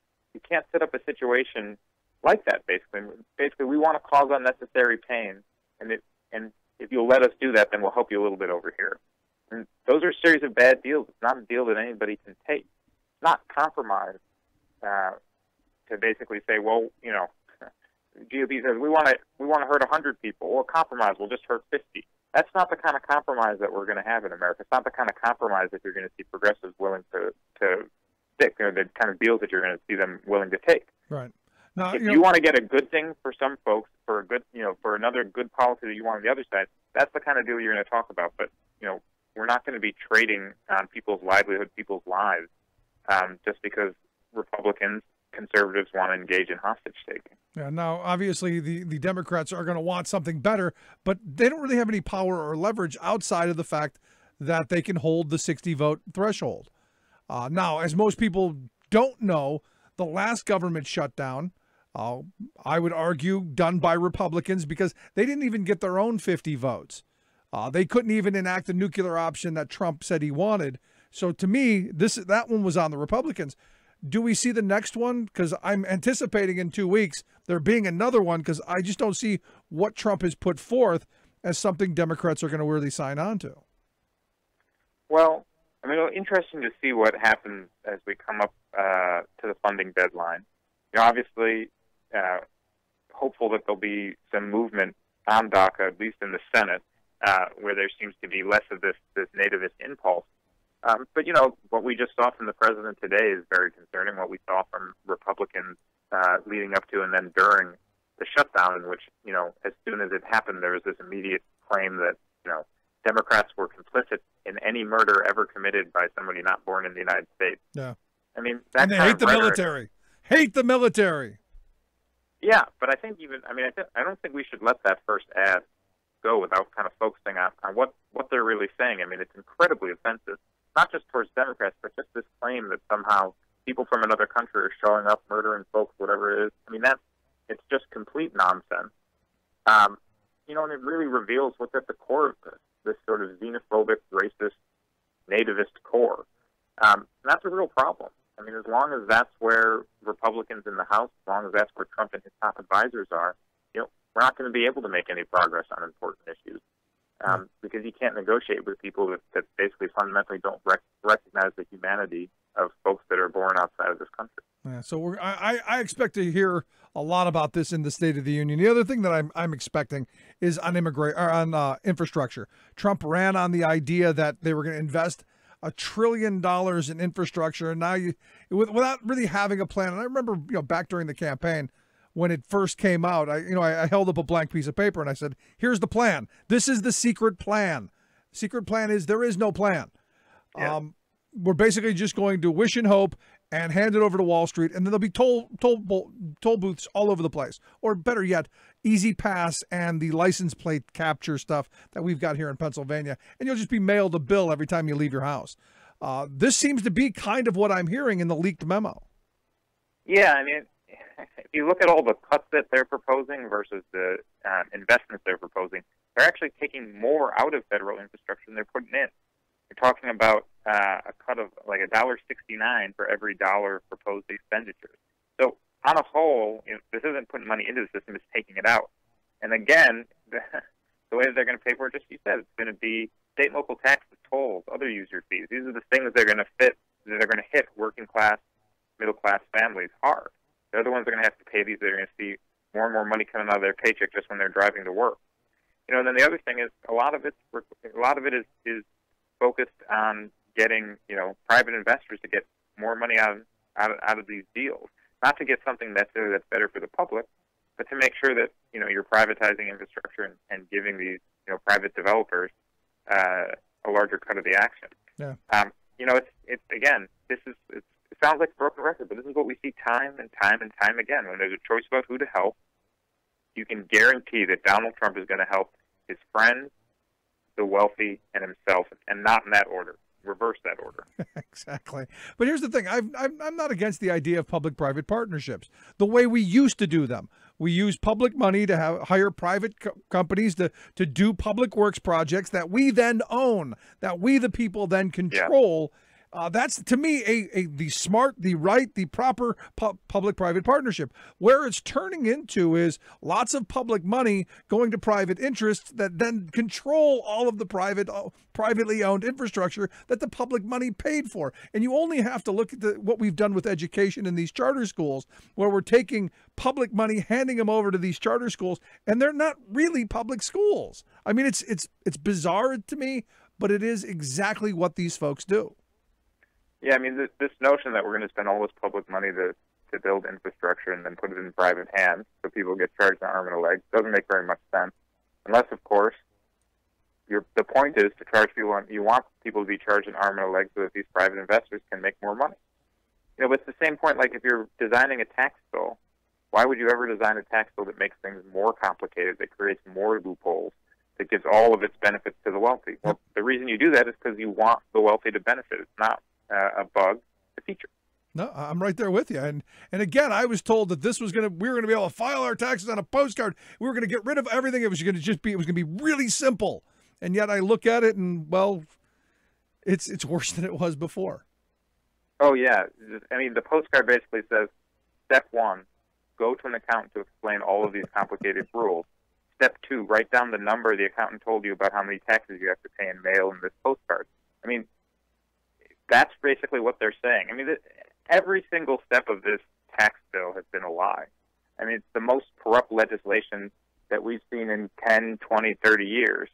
can't set up a situation like that, basically. Basically, we want to cause unnecessary pain, and if you'll let us do that, then we'll help you a little bit over here. And those are a series of bad deals. It's not a deal that anybody can take. It's not compromise to basically say, well, GOP says we want to hurt 100 people. Well, compromise, we'll just hurt 50. That's not the kind of compromise that we're going to have in America. It's not the kind of compromise that you're going to see progressives willing to stick, the kind of deals that you're going to see them willing to take. Right. Now, if you want to get a good thing for some folks, for a good, for another good policy that you want on the other side, that's the kind of deal you're going to talk about. But, we're not going to be trading on people's livelihood, people's lives, just because Republicans, conservatives want to engage in hostage taking. Yeah. Now, obviously, the Democrats are going to want something better, but they don't really have any power or leverage outside of the fact that they can hold the 60-vote threshold. Now, as most people don't know, the last government shutdown, I would argue, done by Republicans, because they didn't even get their own 50 votes. They couldn't even enact the nuclear option that Trump said he wanted. So to me, that one was on the Republicans. Do we see the next one? Because I'm anticipating in 2 weeks there being another one, because I just don't see what Trump has put forth as something Democrats are going to really sign on to. Well, I mean, it's interesting to see what happens as we come up to the funding deadline. Obviously, hopeful that there'll be some movement on DACA, at least in the Senate, where there seems to be less of this nativist impulse. But, what we just saw from the president today is very concerning. What we saw from Republicans leading up to and then during the shutdown, in which, as soon as it happened, there was this immediate claim that, Democrats were complicit in any murder ever committed by somebody not born in the United States. Yeah. I mean, and they hate the military. Hate the military. Yeah, but I think I don't think we should let that first ad go without kind of focusing on what they're really saying. I mean, it's incredibly offensive, not just towards Democrats, but just this claim that somehow people from another country are showing up, murdering folks, whatever it is. I mean, it's just complete nonsense. And it really reveals what's at the core of this sort of xenophobic, racist, nativist core. And that's a real problem. I mean, as long as that's where Republicans in the House, as long as that's where Trump and his top advisors are, we're not going to be able to make any progress on important issues because you can't negotiate with people that basically fundamentally don't recognize the humanity of folks that are born outside of this country. Yeah, so I expect to hear a lot about this in the State of the Union. The other thing that I'm expecting is on infrastructure. Trump ran on the idea that they were going to invest $1 trillion in infrastructure, and now without really having a plan. And I remember, back during the campaign when it first came out, I held up a blank piece of paper and I said, "Here's the plan. This is the secret plan. The secret plan is there is no plan. Yeah. We're basically just going to wish and hope and hand it over to Wall Street, and then there'll be toll booths all over the place. Or better yet, Easy Pass and the license plate capture stuff that we've got here in Pennsylvania, and you'll just be mailed a bill every time you leave your house." This seems to be kind of what I'm hearing in the leaked memo. Yeah, I mean, if you look at all the cuts that they're proposing versus the investments they're proposing, they're actually taking more out of federal infrastructure than they're putting in. You're talking about a cut of like $1.69 for every dollar of proposed expenditures. So on a whole, this isn't putting money into the system; it's taking it out. And again, the way that they're going to pay for it, just as you said, it's going to be state and local taxes, tolls, other user fees. These are the things they're going to hit working class, middle class families hard. They're the ones that are going to have to pay these. They're going to see more and more money coming out of their paycheck just when they're driving to work. And then the other thing is a lot of it is focused on getting private investors to get more money out of these deals, not to get something that's better for the public, but to make sure that you're privatizing infrastructure and giving these private developers a larger cut of the action. Yeah. It's again, it sounds like a broken record, but this is what we see time and time and time again. When there's a choice about who to help, you can guarantee that Donald Trump is going to help his friends, the wealthy, and himself, and not in that order. Reverse that order. Exactly. But here's the thing. I'm not against the idea of public-private partnerships, the way we used to do them. We use public money to hire private companies to do public works projects that we then own, that we, the people, then control. Yeah. That's, to me, the smart, the right, the proper public-private partnership. Where it's turning into is lots of public money going to private interests that then control all of the privately owned infrastructure that the public money paid for. And you only have to look at what we've done with education in these charter schools, where we're taking public money, handing them over to these charter schools, and they're not really public schools. I mean, it's bizarre to me, but it is exactly what these folks do. Yeah, I mean, this notion that we're going to spend all this public money to build infrastructure and then put it in private hands so people get charged an arm and a leg doesn't make very much sense. Unless, of course, the point is to charge people, you want people to be charged an arm and a leg so that these private investors can make more money. But it's the same point, like if you're designing a tax bill, why would you ever design a tax bill that makes things more complicated, that creates more loopholes, that gives all of its benefits to the wealthy? Well, the reason you do that is because you want the wealthy to benefit. It's not a bug, a feature. No, I'm right there with you. And again, I was told that we were going to be able to file our taxes on a postcard. We were going to get rid of everything. It was going to be really simple. And yet I look at it and, well, it's worse than it was before. Oh, yeah. I mean, the postcard basically says, step 1, go to an accountant to explain all of these complicated rules. Step 2, write down the number the accountant told you about how many taxes you have to pay in mail in this postcard. I mean, that's basically what they're saying. I mean, every single step of this tax bill has been a lie. I mean, it's the most corrupt legislation that we've seen in 10, 20, 30 years.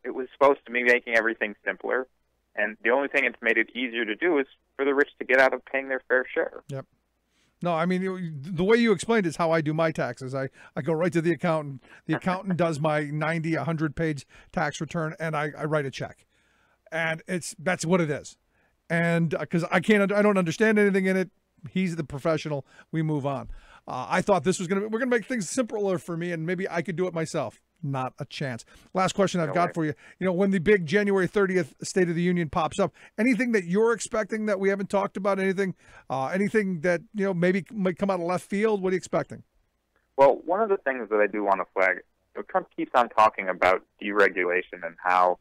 It was supposed to be making everything simpler, and the only thing it's made it easier to do is for the rich to get out of paying their fair share. Yep. No, I mean, the way you explained is how I do my taxes. I go right to the accountant. The accountant does my 90, 100-page tax return, and I write a check. And that's what it is. And because I don't understand anything in it, he's the professional. We move on. I thought this was we're going to make things simpler for me, and maybe I could do it myself. Not a chance. Last question I've got for you. When the big January 30th State of the Union pops up, anything that you're expecting that we haven't talked about? Anything that, maybe might come out of left field? What are you expecting? Well, one of the things that I do want to flag, Trump keeps on talking about deregulation and how,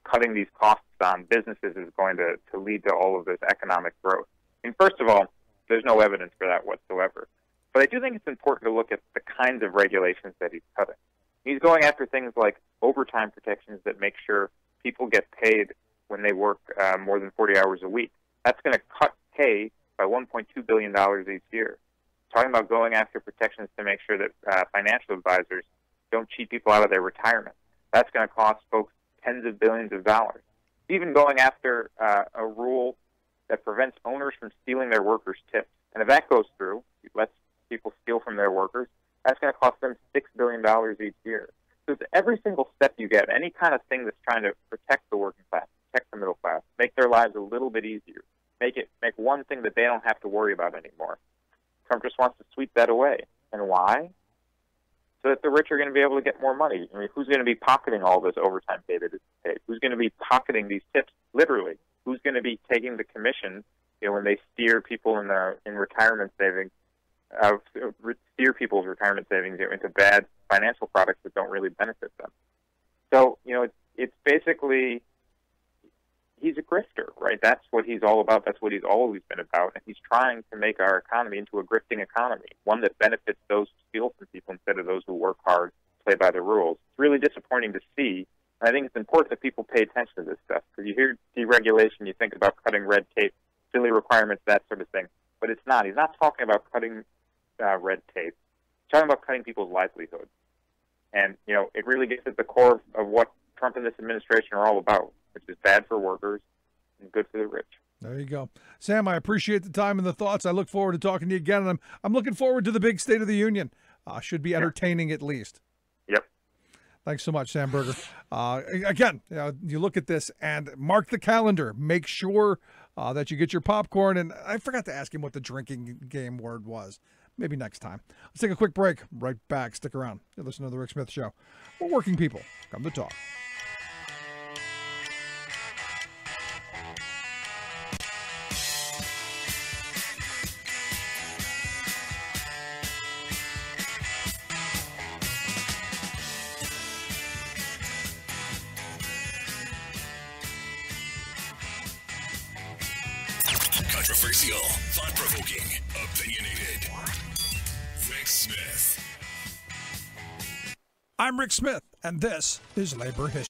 cutting these costs on businesses is going to lead to all of this economic growth. And first of all, there's no evidence for that whatsoever. But I do think it's important to look at the kinds of regulations that he's cutting. He's going after things like overtime protections that make sure people get paid when they work more than 40 hours a week. That's going to cut pay by $1.2 billion each year. Talking about going after protections to make sure that financial advisors don't cheat people out of their retirement. That's going to cost folks tens of billions of dollars. Even going after a rule that prevents owners from stealing their workers' tips. And if that goes through, it lets people steal from their workers, that's going to cost them $6 billion each year. So it's every single step you get, any kind of thing that's trying to protect the working class, protect the middle class, make their lives a little bit easier, make one thing that they don't have to worry about anymore. Trump just wants to sweep that away. And why? So that the rich are going to be able to get more money. I mean, who's going to be pocketing all this overtime pay that is paid? Who's going to be pocketing these tips, literally? Who's going to be taking the commission, when they steer people in retirement savings, steer people's retirement savings into bad financial products that don't really benefit them? So, it's basically, he's a grifter, right? That's what he's all about. That's what he's always been about. And he's trying to make our economy into a grifting economy, one that benefits those who steal from people instead of those who work hard, play by the rules. It's really disappointing to see. And I think it's important that people pay attention to this stuff, because you hear deregulation, you think about cutting red tape, silly requirements, that sort of thing. But it's not. He's not talking about cutting red tape. He's talking about cutting people's livelihoods. And, it really gets at the core of what Trump and this administration are all about, which is bad for workers and good for the rich. There you go. Sam, I appreciate the time and the thoughts. I look forward to talking to you again, and I'm looking forward to the big State of the Union. Should be entertaining at least. Yep. Thanks so much, Sam Berger. Again, you look at this and mark the calendar. Make sure that you get your popcorn. And I forgot to ask him what the drinking game word was. Maybe next time. Let's take a quick break. Right back. Stick around. You listen to The Rick Smith Show. We're working people. Come to talk. Controversial, thought-provoking, opinionated. Rick Smith. I'm Rick Smith, and this is Labor History.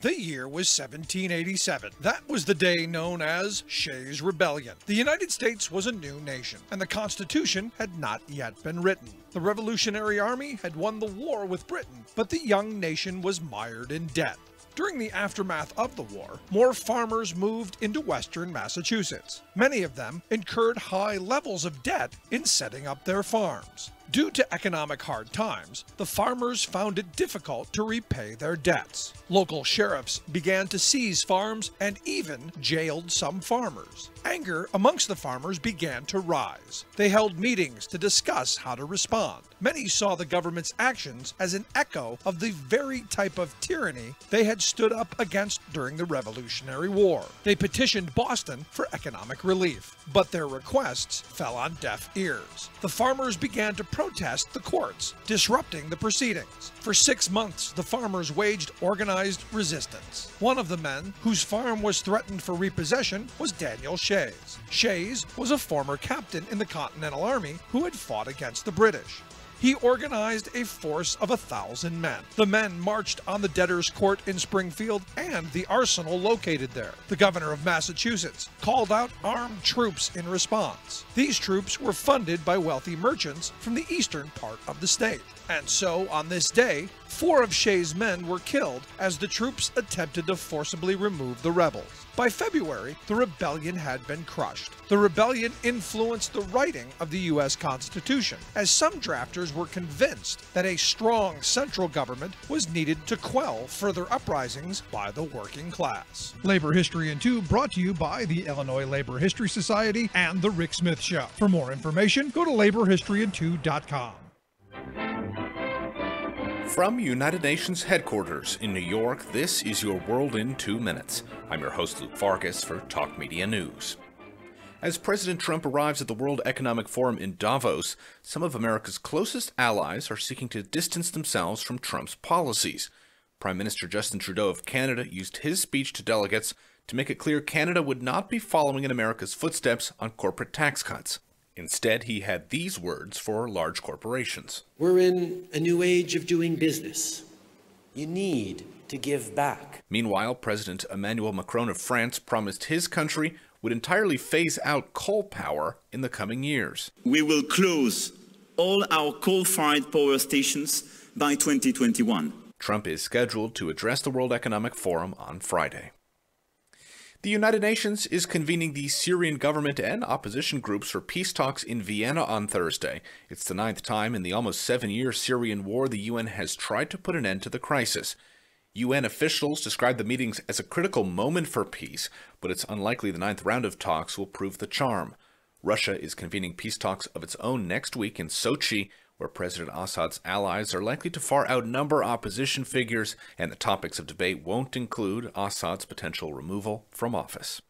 The year was 1787. That was the day known as Shays Rebellion. The United States was a new nation, and the Constitution had not yet been written. The Revolutionary Army had won the war with Britain, but the young nation was mired in debt. During the aftermath of the war, more farmers moved into western Massachusetts. Many of them incurred high levels of debt in setting up their farms. Due to economic hard times, the farmers found it difficult to repay their debts. Local sheriffs began to seize farms and even jailed some farmers. Anger amongst the farmers began to rise. They held meetings to discuss how to respond. Many saw the government's actions as an echo of the very type of tyranny they had stood up against during the Revolutionary War. They petitioned Boston for economic relief, but their requests fell on deaf ears. The farmers began to protest the courts, disrupting the proceedings. For 6 months, the farmers waged organized resistance. One of the men whose farm was threatened for repossession was Daniel Shays. Shays was a former captain in the Continental Army who had fought against the British. He organized a force of 1,000 men. The men marched on the debtors' court in Springfield and the arsenal located there. The governor of Massachusetts called out armed troops in response. These troops were funded by wealthy merchants from the eastern part of the state. And so, on this day, 4 of Shays' men were killed as the troops attempted to forcibly remove the rebels. By February, the rebellion had been crushed. The rebellion influenced the writing of the U.S. Constitution, as some drafters were convinced that a strong central government was needed to quell further uprisings by the working class. Labor History in 2 brought to you by the Illinois Labor History Society and The Rick Smith Show. For more information, go to laborhistoryin2.com. From United Nations headquarters in New York, this is your World in 2 Minutes. I'm your host, Luke Farkas, for Talk Media News. As President Trump arrives at the World Economic Forum in Davos, some of America's closest allies are seeking to distance themselves from Trump's policies. Prime Minister Justin Trudeau of Canada used his speech to delegates to make it clear Canada would not be following in America's footsteps on corporate tax cuts. Instead, he had these words for large corporations. We're in a new age of doing business. You need to give back. Meanwhile, President Emmanuel Macron of France promised his country would entirely phase out coal power in the coming years. We will close all our coal-fired power stations by 2021. Trump is scheduled to address the World Economic Forum on Friday. The United Nations is convening the Syrian government and opposition groups for peace talks in Vienna on Thursday. It's the 9th time in the almost 7-year Syrian war the UN has tried to put an end to the crisis. UN officials describe the meetings as a critical moment for peace, but it's unlikely the 9th round of talks will prove the charm. Russia is convening peace talks of its own next week in Sochi, where President Assad's allies are likely to far outnumber opposition figures, and the topics of debate won't include Assad's potential removal from office.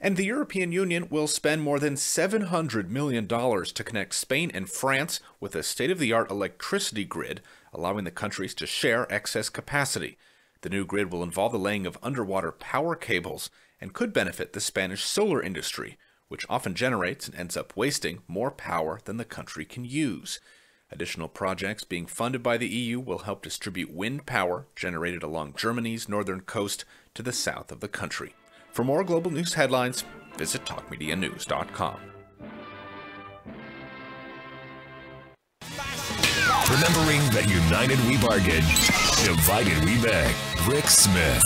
And the European Union will spend more than $700 million to connect Spain and France with a state-of-the-art electricity grid, allowing the countries to share excess capacity. The new grid will involve the laying of underwater power cables and could benefit the Spanish solar industry, which often generates and ends up wasting more power than the country can use. Additional projects being funded by the EU will help distribute wind power generated along Germany's northern coast to the south of the country. For more global news headlines, visit TalkMediaNews.com. Remembering that united we bargain, divided we beg. Rick Smith.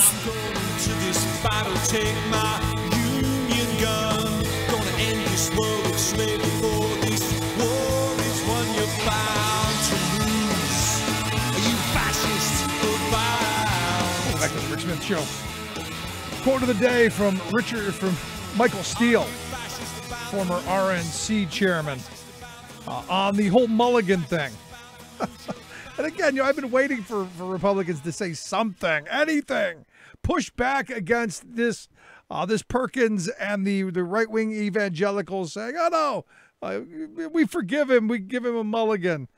To this battle, take my union gun. Gonna end this world of slavery, for this war is one you're bound to lose. Are you fascists goodbye? Back to the Rick Smith Show. Quote of the day from Michael Steele, former RNC chairman, on the whole Mulligan thing. And again, I've been waiting for Republicans to say something, anything, push back against this Perkins and the right-wing evangelicals saying, "Oh no, we forgive him, we give him a mulligan."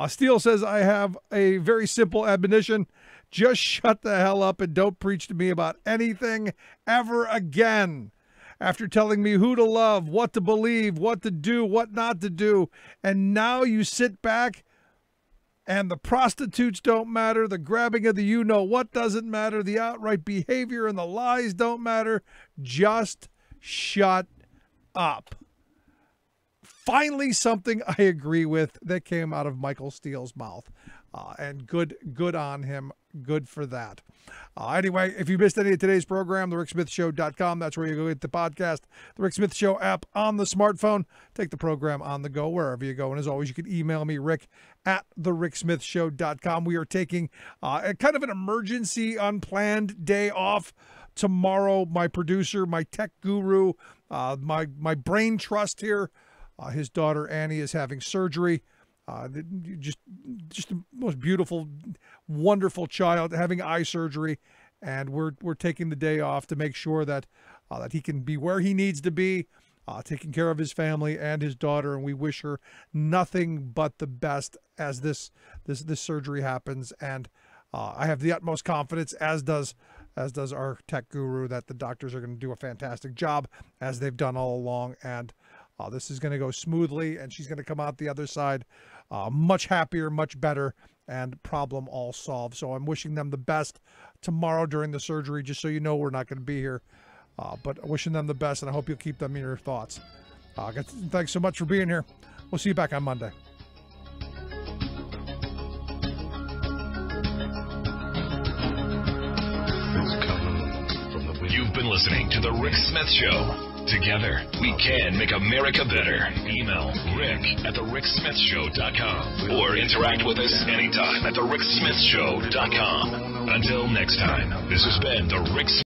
Steele says, "I have a very simple admonition: just shut the hell up and don't preach to me about anything ever again. After telling me who to love, what to believe, what to do, what not to do, and now you sit back and the prostitutes don't matter, the grabbing of the you-know-what doesn't matter, the outright behavior and the lies don't matter. Just shut up." Finally, something I agree with that came out of Michael Steele's mouth. And good on him. Good for that. Anyway, if you missed any of today's program, thericksmithshow.com. That's where you go get the podcast. The Rick Smith Show app on the smartphone. Take the program on the go wherever you go. And as always, you can email me, Rick, at thericksmithshow.com. We are taking a kind of an emergency, unplanned day off tomorrow. My producer, my tech guru, my brain trust here, his daughter Annie is having surgery. Just the most beautiful, wonderful child having eye surgery, and we're taking the day off to make sure that that he can be where he needs to be, taking care of his family and his daughter, and we wish her nothing but the best as this surgery happens. And I have the utmost confidence, as does our tech guru, that the doctors are going to do a fantastic job, as they've done all along, and this is going to go smoothly, and she's going to come out the other side much happier, much better, and problem all solved. So I'm wishing them the best tomorrow during the surgery. Just so you know, we're not going to be here, but wishing them the best, and I hope you'll keep them in your thoughts. Thanks so much for being here. We'll see you back on Monday. been listening to The Rick Smith Show. Together, we can make America better. Email rick@thericksmithshow.com or interact with us anytime at thericksmithshow.com. Until next time, this has been The Rick Smith